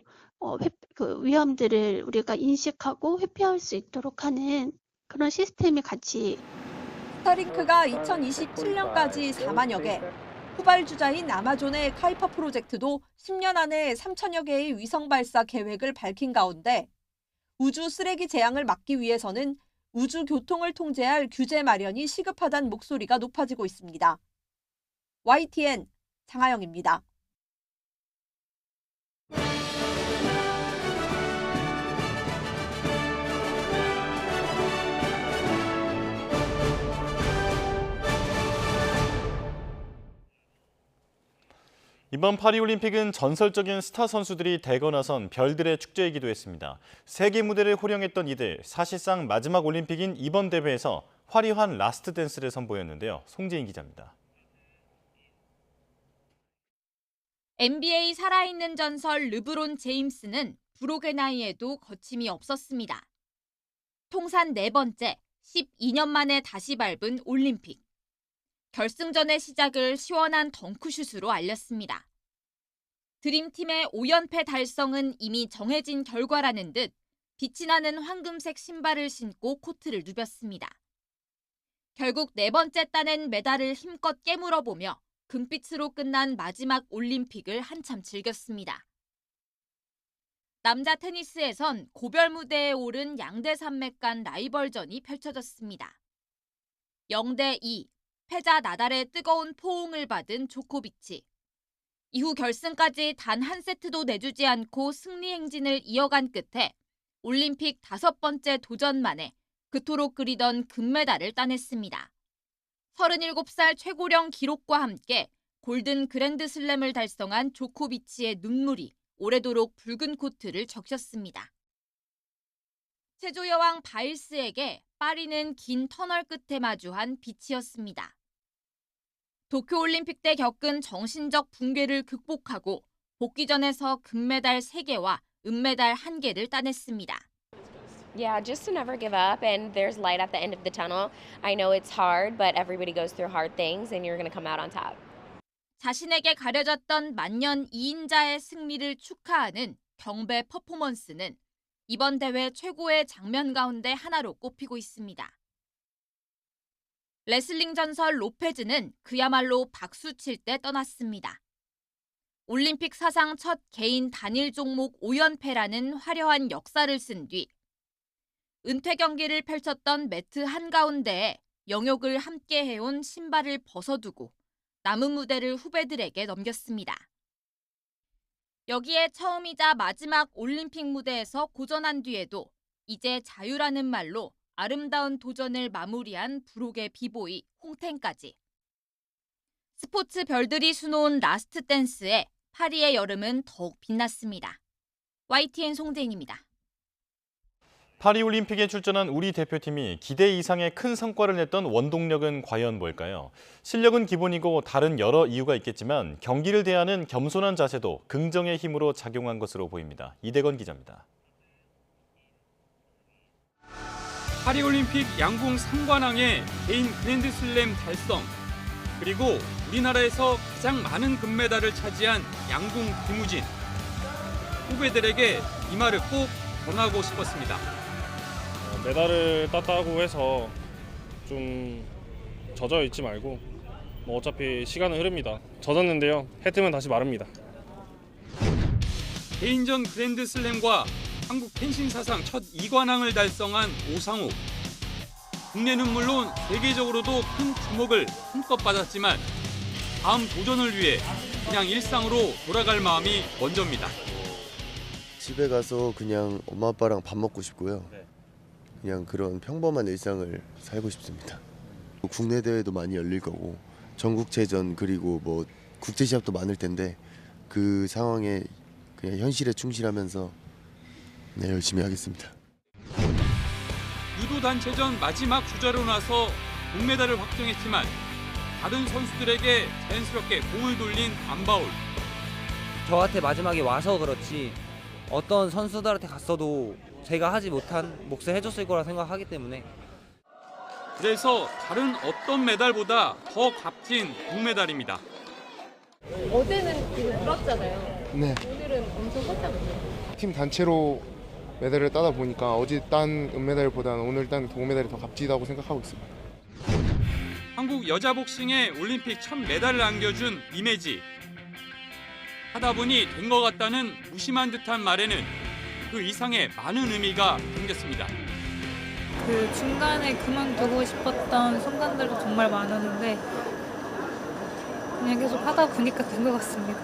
그 위험들을 우리가 인식하고 회피할 수 있도록 하는 그런 시스템이 같이. 스타링크가 2027년까지 4만여 개, 후발주자인 아마존의 카이퍼 프로젝트도 10년 안에 3천여 개의 위성 발사 계획을 밝힌 가운데 우주 쓰레기 재앙을 막기 위해서는 우주 교통을 통제할 규제 마련이 시급하다는 목소리가 높아지고 있습니다. YTN 장하영입니다. 이번 파리올림픽은 전설적인 스타 선수들이 대거 나선 별들의 축제이기도 했습니다. 세계 무대를 호령했던 이들, 사실상 마지막 올림픽인 이번 대회에서 화려한 라스트 댄스를 선보였는데요. 송재인 기자입니다. NBA 살아있는 전설 르브론 제임스는 불혹의 나이에도 거침이 없었습니다. 통산 4번째, 12년 만에 다시 밟은 올림픽. 결승전의 시작을 시원한 덩크슛으로 알렸습니다. 드림팀의 5연패 달성은 이미 정해진 결과라는 듯 빛이 나는 황금색 신발을 신고 코트를 누볐습니다. 결국 4번째 따낸 메달을 힘껏 깨물어보며 금빛으로 끝난 마지막 올림픽을 한참 즐겼습니다. 남자 테니스에선 고별 무대에 오른 양대 산맥 간 라이벌전이 펼쳐졌습니다. 0대2, 패자 나달의 뜨거운 포옹을 받은 조코비치. 이후 결승까지 단 한 세트도 내주지 않고 승리 행진을 이어간 끝에 올림픽 5번째 도전 만에 그토록 그리던 금메달을 따냈습니다. 37살 최고령 기록과 함께 골든 그랜드슬램을 달성한 조코비치의 눈물이 오래도록 붉은 코트를 적셨습니다. 체조 여왕 바일스에게 파리는 긴 터널 끝에 마주한 빛이었습니다. 도쿄올림픽 때 겪은 정신적 붕괴를 극복하고 복귀전에서 금메달 3개와 은메달 1개를 따냈습니다. Yeah, just to never give up, and there's light at the end of the tunnel. I know it's hard, but everybody goes through hard things, and you're going to come out on top. 자신에게 가려졌던 만년 2인자의 승리를 축하하는 경배 퍼포먼스는 이번 대회 최고의 장면 가운데 하나로 꼽히고 있습니다. 레슬링 전설 로페즈는 그야말로 박수 칠 때 떠났습니다. 올림픽 사상 첫 개인 단일 종목 5연패라는 화려한 역사를 쓴 뒤 은퇴 경기를 펼쳤던 매트 한가운데에 영욕을 함께 해온 신발을 벗어두고 남은 무대를 후배들에게 넘겼습니다. 여기에 처음이자 마지막 올림픽 무대에서 고전한 뒤에도 이제 자유라는 말로 아름다운 도전을 마무리한 불혹의 비보이 홍텐까지. 스포츠 별들이 수놓은 라스트 댄스에 파리의 여름은 더욱 빛났습니다. YTN 송재인입니다. 파리올림픽에 출전한 우리 대표팀이 기대 이상의 큰 성과를 냈던 원동력은 과연 뭘까요? 실력은 기본이고 다른 여러 이유가 있겠지만 경기를 대하는 겸손한 자세도 긍정의 힘으로 작용한 것으로 보입니다. 이대건 기자입니다. 파리올림픽 양궁 3관왕의 개인 그랜드슬램 달성, 그리고 우리나라에서 가장 많은 금메달을 차지한 양궁 김우진. 후배들에게 이 말을 꼭 전하고 싶었습니다. 메달을 땄다고 해서 좀 젖어 있지 말고 뭐 어차피 시간은 흐릅니다. 젖었는데요. 해 뜨면 다시 마릅니다. 개인전 그랜드슬램과 한국 펜싱 사상 첫 2관왕을 달성한 오상욱. 국내는 물론 세계적으로도 큰 주목을 한껏 받았지만 다음 도전을 위해 그냥 일상으로 돌아갈 마음이 먼저입니다. 집에 가서 그냥 엄마 아빠랑 밥 먹고 싶고요. 그냥 그런 평범한 일상을 살고 싶습니다. 국내 대회도 많이 열릴 거고 전국체전 그리고 뭐 국제 시합도 많을 텐데 그 상황에 그냥 현실에 충실하면서 열심히 하겠습니다. 유도 단체전 마지막 주자로 나서 동메달을 확정했지만 다른 선수들에게 자연스럽게 공을 돌린 안바울. 저한테 마지막에 와서 그렇지 어떤 선수들한테 갔어도 제가 하지 못한 몫을 해줬을 거라 생각하기 때문에. 그래서 다른 어떤 메달보다 더 값진 동메달입니다. 어제는 되게 울었잖아요. 네. 오늘은 엄청 컸잖아요. 팀 단체로 메달을 따다 보니까 어제 딴 은메달보다는 오늘 딴 동메달이 더 값지다고 생각하고 있습니다. 한국 여자 복싱에 올림픽 첫 메달을 안겨준 이매지. 하다 보니 된 것 같다는 무심한 듯한 말에는 그 이상의 많은 의미가 담겼습니다. 그 중간에 그만두고 싶었던 순간들도 정말 많았는데 그냥 계속 하다 보니까 된 것 같습니다.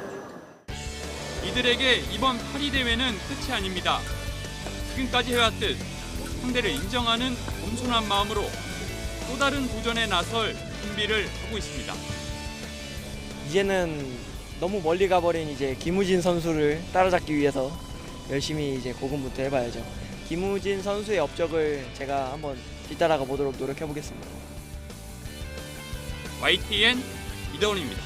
이들에게 이번 파리 대회는 끝이 아닙니다. 지금까지 해왔듯 상대를 인정하는 겸손한 마음으로 또 다른 도전에 나설 준비를 하고 있습니다. 이제는 너무 멀리 가버린 이제 김우진 선수를 따라잡기 위해서 열심히 이제 고군분투 해봐야죠. 김우진 선수의 업적을 제가 한번 뒤따라가 보도록 노력해 보겠습니다. YTN 이다운입니다.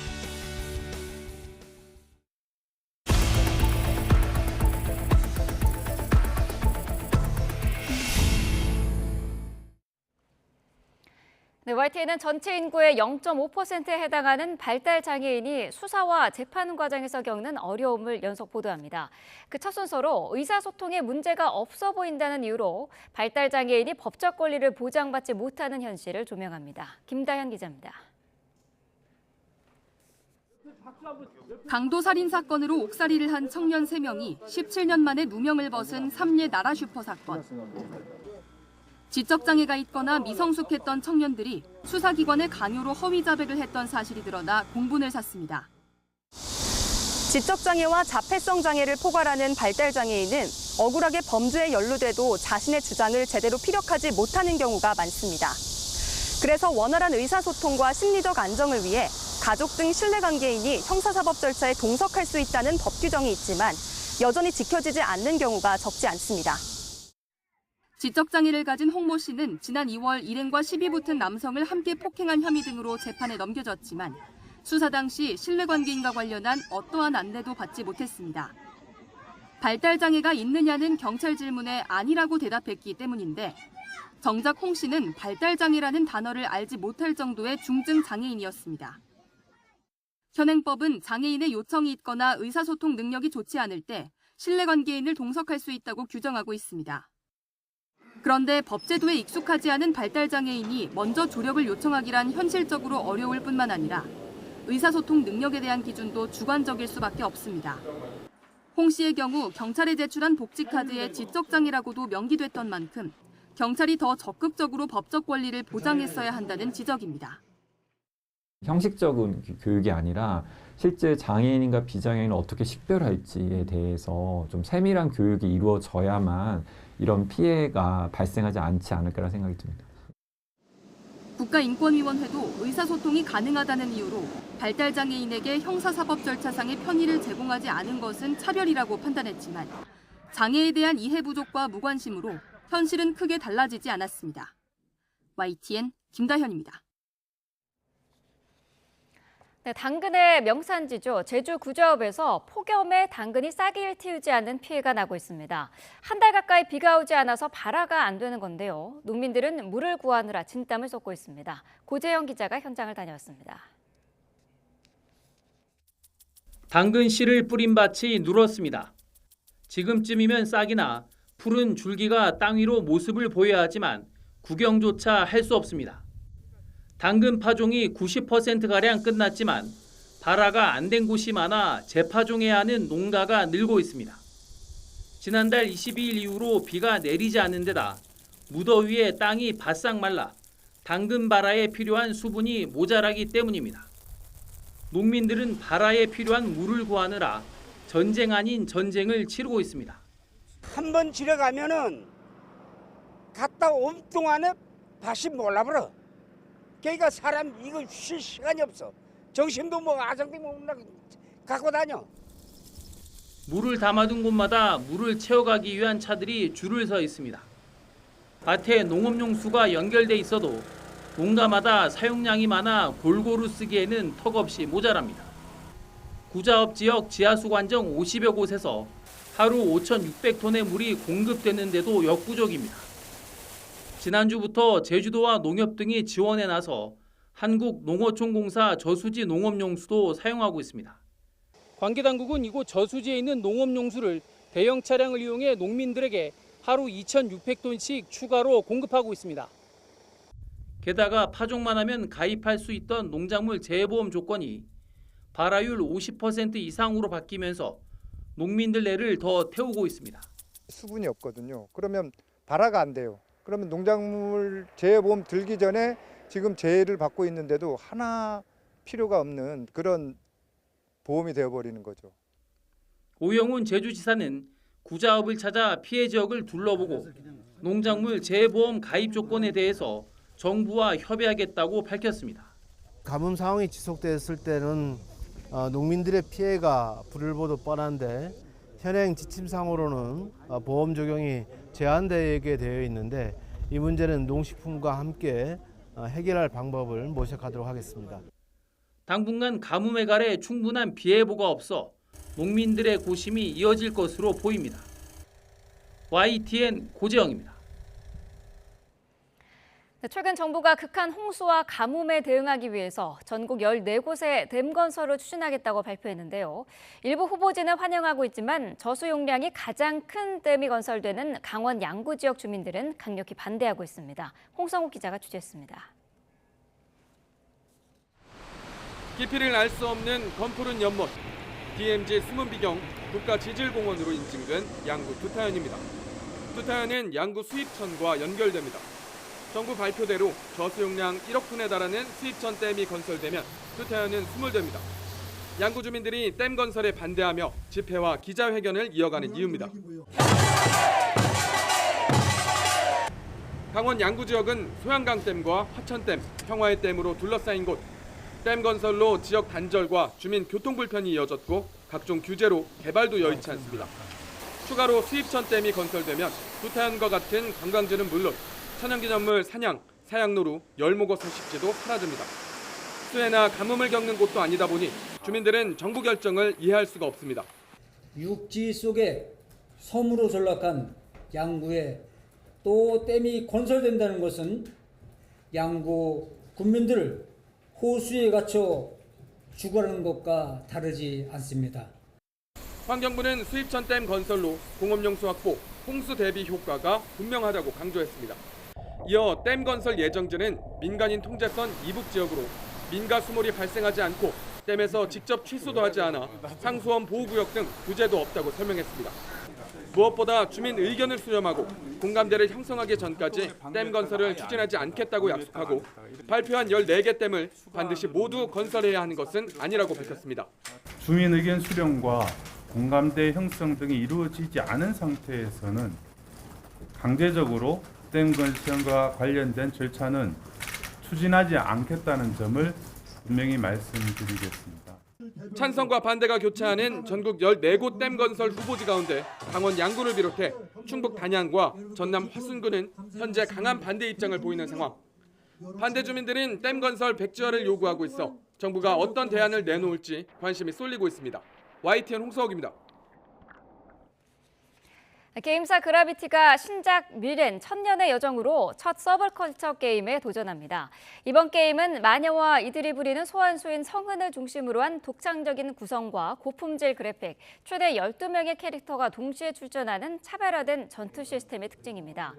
네, YTN은 전체 인구의 0.5%에 해당하는 발달 장애인이 수사와 재판 과정에서 겪는 어려움을 연속 보도합니다. 그 첫 순서로 의사소통에 문제가 없어 보인다는 이유로 발달 장애인이 법적 권리를 보장받지 못하는 현실을 조명합니다. 김다현 기자입니다. 강도살인 사건으로 옥살이를 한 청년 3명이 17년 만에 누명을 벗은 삼례 나라 슈퍼 사건. 지적장애가 있거나 미성숙했던 청년들이 수사기관의 강요로 허위 자백을 했던 사실이 드러나 공분을 샀습니다. 지적장애와 자폐성 장애를 포괄하는 발달장애인은 억울하게 범죄에 연루돼도 자신의 주장을 제대로 피력하지 못하는 경우가 많습니다. 그래서 원활한 의사소통과 심리적 안정을 위해 가족 등 신뢰관계인이 형사사법 절차에 동석할 수 있다는 법 규정이 있지만 여전히 지켜지지 않는 경우가 적지 않습니다. 지적장애를 가진 홍모 씨는 지난 2월 일행과 시비 붙은 남성을 함께 폭행한 혐의 등으로 재판에 넘겨졌지만 수사 당시 신뢰관계인과 관련한 어떠한 안내도 받지 못했습니다. 발달장애가 있느냐는 경찰 질문에 아니라고 대답했기 때문인데 정작 홍 씨는 발달장애라는 단어를 알지 못할 정도의 중증 장애인이었습니다. 현행법은 장애인의 요청이 있거나 의사소통 능력이 좋지 않을 때 신뢰관계인을 동석할 수 있다고 규정하고 있습니다. 그런데 법제도에 익숙하지 않은 발달장애인이 먼저 조력을 요청하기란 현실적으로 어려울 뿐만 아니라 의사소통 능력에 대한 기준도 주관적일 수밖에 없습니다. 홍 씨의 경우 경찰에 제출한 복지카드에 지적장애라고도 명기됐던 만큼 경찰이 더 적극적으로 법적 권리를 보장했어야 한다는 지적입니다. 형식적인 교육이 아니라 실제 장애인과 비장애인을 어떻게 식별할지에 대해서 좀 세밀한 교육이 이루어져야만 이런 피해가 발생하지 않지 않을까라는 생각이 듭니다. 국가인권위원회도 의사소통이 가능하다는 이유로 발달장애인에게 형사사법 절차상의 편의를 제공하지 않은 것은 차별이라고 판단했지만 장애에 대한 이해 부족과 무관심으로 현실은 크게 달라지지 않았습니다. YTN 김다현입니다. 네, 당근의 명산지죠. 제주 구좌읍에서 폭염에 당근이 싹이 틔우지 않는 피해가 나고 있습니다. 한 달 가까이 비가 오지 않아서 발화가 안 되는 건데요. 농민들은 물을 구하느라 진땀을 쏟고 있습니다. 고재영 기자가 현장을 다녀왔습니다. 당근 씨를 뿌린 밭이 누렇습니다. 지금쯤이면 싹이 나 푸른 줄기가 땅 위로 모습을 보여야 하지만 구경조차 할 수 없습니다. 당근 파종이 90%가량 끝났지만 발화가 안 된 곳이 많아 재파종해야 하는 농가가 늘고 있습니다. 지난달 22일 이후로 비가 내리지 않는 데다 무더위에 땅이 바싹 말라 당근 발화에 필요한 수분이 모자라기 때문입니다. 농민들은 발화에 필요한 물을 구하느라 전쟁 아닌 전쟁을 치르고 있습니다. 한 번 지나가면은 갔다 온 동안에 다시 몰라버려. 그러니까 사람 이거 쉴 시간이 없어. 정신도 뭐 아장도 뭐 갖고 다녀. 물을 담아둔 곳마다 물을 채워가기 위한 차들이 줄을 서 있습니다. 밭에 농업용수가 연결돼 있어도 농가마다 사용량이 많아 골고루 쓰기에는 턱없이 모자랍니다. 구자업 지역 지하수 관정 50여 곳에서 하루 5,600톤의 물이 공급되는데도 역부족입니다. 지난주부터 제주도와 농협 등이 지원에 나서 한국농어촌공사 저수지 농업용수도 사용하고 있습니다. 관계당국은 이곳 저수지에 있는 농업용수를 대형 차량을 이용해 농민들에게 하루 2,600톤씩 추가로 공급하고 있습니다. 게다가 파종만 하면 가입할 수 있던 농작물 재해보험 조건이 발화율 50% 이상으로 바뀌면서 농민들 뇌를 더 태우고 있습니다. 수분이 없거든요. 그러면 발화가 안 돼요. 그러면 농작물 재해보험 들기 전에 지금 재해를 받고 있는데도 하나 필요가 없는 그런 보험이 되어버리는 거죠. 오영훈 제주지사는 구자업을 찾아 피해 지역을 둘러보고 농작물 재해보험 가입 조건에 대해서 정부와 협의하겠다고 밝혔습니다. 가뭄 상황이 지속됐을 때는 농민들의 피해가 불을 보듯 뻔한데 현행 지침상으로는 보험 적용이 제한되게 되어 있는데 이 문제는 농식품과 함께 해결할 방법을 모색하도록 하겠습니다. 당분간 가뭄에 가래 충분한 비 예보가 없어 농민들의 고심이 이어질 것으로 보입니다. YTN 고재영입니다. 최근 정부가 극한 홍수와 가뭄에 대응하기 위해서 전국 14곳에 댐 건설을 추진하겠다고 발표했는데요. 일부 후보지는 환영하고 있지만 저수 용량이 가장 큰 댐이 건설되는 강원 양구 지역 주민들은 강력히 반대하고 있습니다. 홍성욱 기자가 취재했습니다. 깊이를 알 수 없는 검푸른 연못, DMZ 수문비경 국가지질공원으로 인증된 양구 두타연입니다. 두타연은 양구 수입천과 연결됩니다. 정부 발표대로 저수 용량 1억 톤에 달하는 수입천 댐이 건설되면 두타연은 스물됩니다. 양구 주민들이 댐 건설에 반대하며 집회와 기자회견을 이어가는 이유입니다. 강원 양구 지역은 소양강댐과 화천댐, 평화의 댐으로 둘러싸인 곳. 댐 건설로 지역 단절과 주민 교통 불편이 이어졌고 각종 규제로 개발도 여의치 않습니다. 추가로 수입천 댐이 건설되면 두타연과 같은 관광지는 물론 천연기념물 산양, 사양로루, 열목어 서식지도 사라집니다. 수해나 가뭄을 겪는 곳도 아니다 보니 주민들은 정부 결정을 이해할 수가 없습니다. 육지 속에 섬으로 전락한 양구에 또 댐이 건설된다는 것은 양구 군민들을 호수에 갇혀 죽어가는 것과 다르지 않습니다. 환경부는 수입천 댐 건설로 공업용수 확보, 홍수 대비 효과가 분명하다고 강조했습니다. 이어 댐 건설 예정지는 민간인 통제선 이북 지역으로 민가 수몰이 발생하지 않고 댐에서 직접 취수도 하지 않아 상수원 보호구역 등 규제도 없다고 설명했습니다. 무엇보다 주민 의견을 수렴하고 공감대를 형성하기 전까지 댐 건설을 추진하지 않겠다고 약속하고 발표한 14개 댐을 반드시 모두 건설해야 하는 것은 아니라고 밝혔습니다. 주민 의견 수렴과 공감대 형성 등이 이루어지지 않은 상태에서는 강제적으로 댐 건설과 관련된 절차는 추진하지 않겠다는 점을 분명히 말씀드리겠습니다. 찬성과 반대가 교차하는 전국 14곳 댐 건설 후보지 가운데 강원 양구를 비롯해 충북 단양과 전남 화순군은 현재 강한 반대 입장을 보이는 상황. 반대 주민들은 댐 건설 백지화를 요구하고 있어 정부가 어떤 대안을 내놓을지 관심이 쏠리고 있습니다. YTN 홍서욱입니다. 게임사 그라비티가 신작 미렌 천년의 여정으로 첫 서브컬처 게임에 도전합니다. 이번 게임은 마녀와 이들이 부리는 소환수인 성은을 중심으로 한 독창적인 구성과 고품질 그래픽, 최대 12명의 캐릭터가 동시에 출전하는 차별화된 전투 시스템의 특징입니다.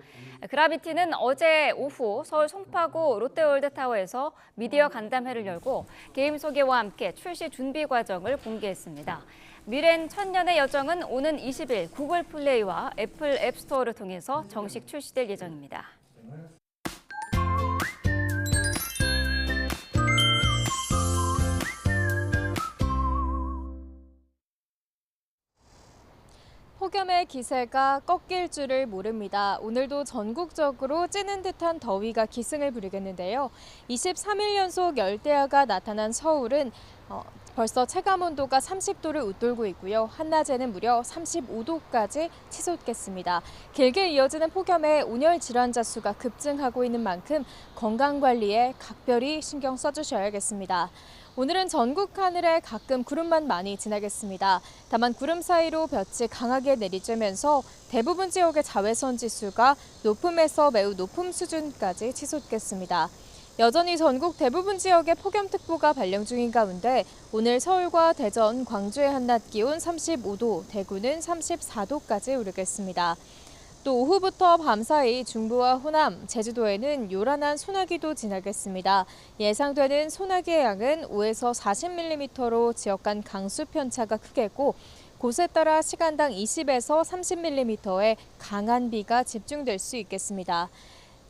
그라비티는 어제 오후 서울 송파구 롯데월드타워에서 미디어 간담회를 열고 게임 소개와 함께 출시 준비 과정을 공개했습니다. 미렌 천년의 여정은 오는 20일 구글 플레이와 애플 앱스토어를 통해서 정식 출시될 예정입니다. 폭염의 기세가 꺾일 줄을 모릅니다. 오늘도 전국적으로 찌는 듯한 더위가 기승을 부리겠는데요. 23일 연속 열대야가 나타난 서울은 벌써 체감온도가 30도를 웃돌고 있고요. 한낮에는 무려 35도까지 치솟겠습니다. 길게 이어지는 폭염에 온열 질환자 수가 급증하고 있는 만큼 건강관리에 각별히 신경 써주셔야겠습니다. 오늘은 전국 하늘에 가끔 구름만 많이 지나겠습니다. 다만 구름 사이로 볕이 강하게 내리쬐면서 대부분 지역의 자외선 지수가 높음에서 매우 높음 수준까지 치솟겠습니다. 여전히 전국 대부분 지역에 폭염특보가 발령 중인 가운데 오늘 서울과 대전, 광주의 한낮 기온 35도, 대구는 34도까지 오르겠습니다. 또 오후부터 밤사이 중부와 호남, 제주도에는 요란한 소나기도 지나겠습니다. 예상되는 소나기의 양은 5에서 40mm로 지역 간 강수 편차가 크겠고 곳에 따라 시간당 20에서 30mm의 강한 비가 집중될 수 있겠습니다.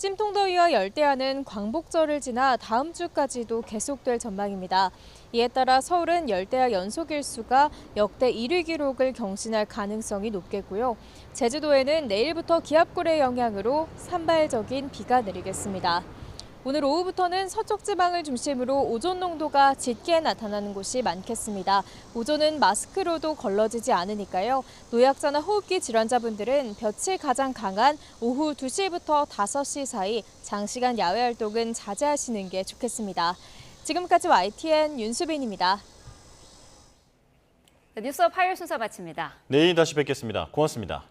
찜통더위와 열대야는 광복절을 지나 다음 주까지도 계속될 전망입니다. 이에 따라 서울은 열대야 연속 일수가 역대 1위 기록을 경신할 가능성이 높겠고요. 제주도에는 내일부터 기압골의 영향으로 산발적인 비가 내리겠습니다. 오늘 오후부터는 서쪽 지방을 중심으로 오존 농도가 짙게 나타나는 곳이 많겠습니다. 오존은 마스크로도 걸러지지 않으니까요. 노약자나 호흡기 질환자분들은 볕이 가장 강한 오후 2시부터 5시 사이 장시간 야외 활동은 자제하시는 게 좋겠습니다. 지금까지 YTN 윤수빈입니다. 뉴스업 화요일 순서 마칩니다. 내일 다시 뵙겠습니다. 고맙습니다.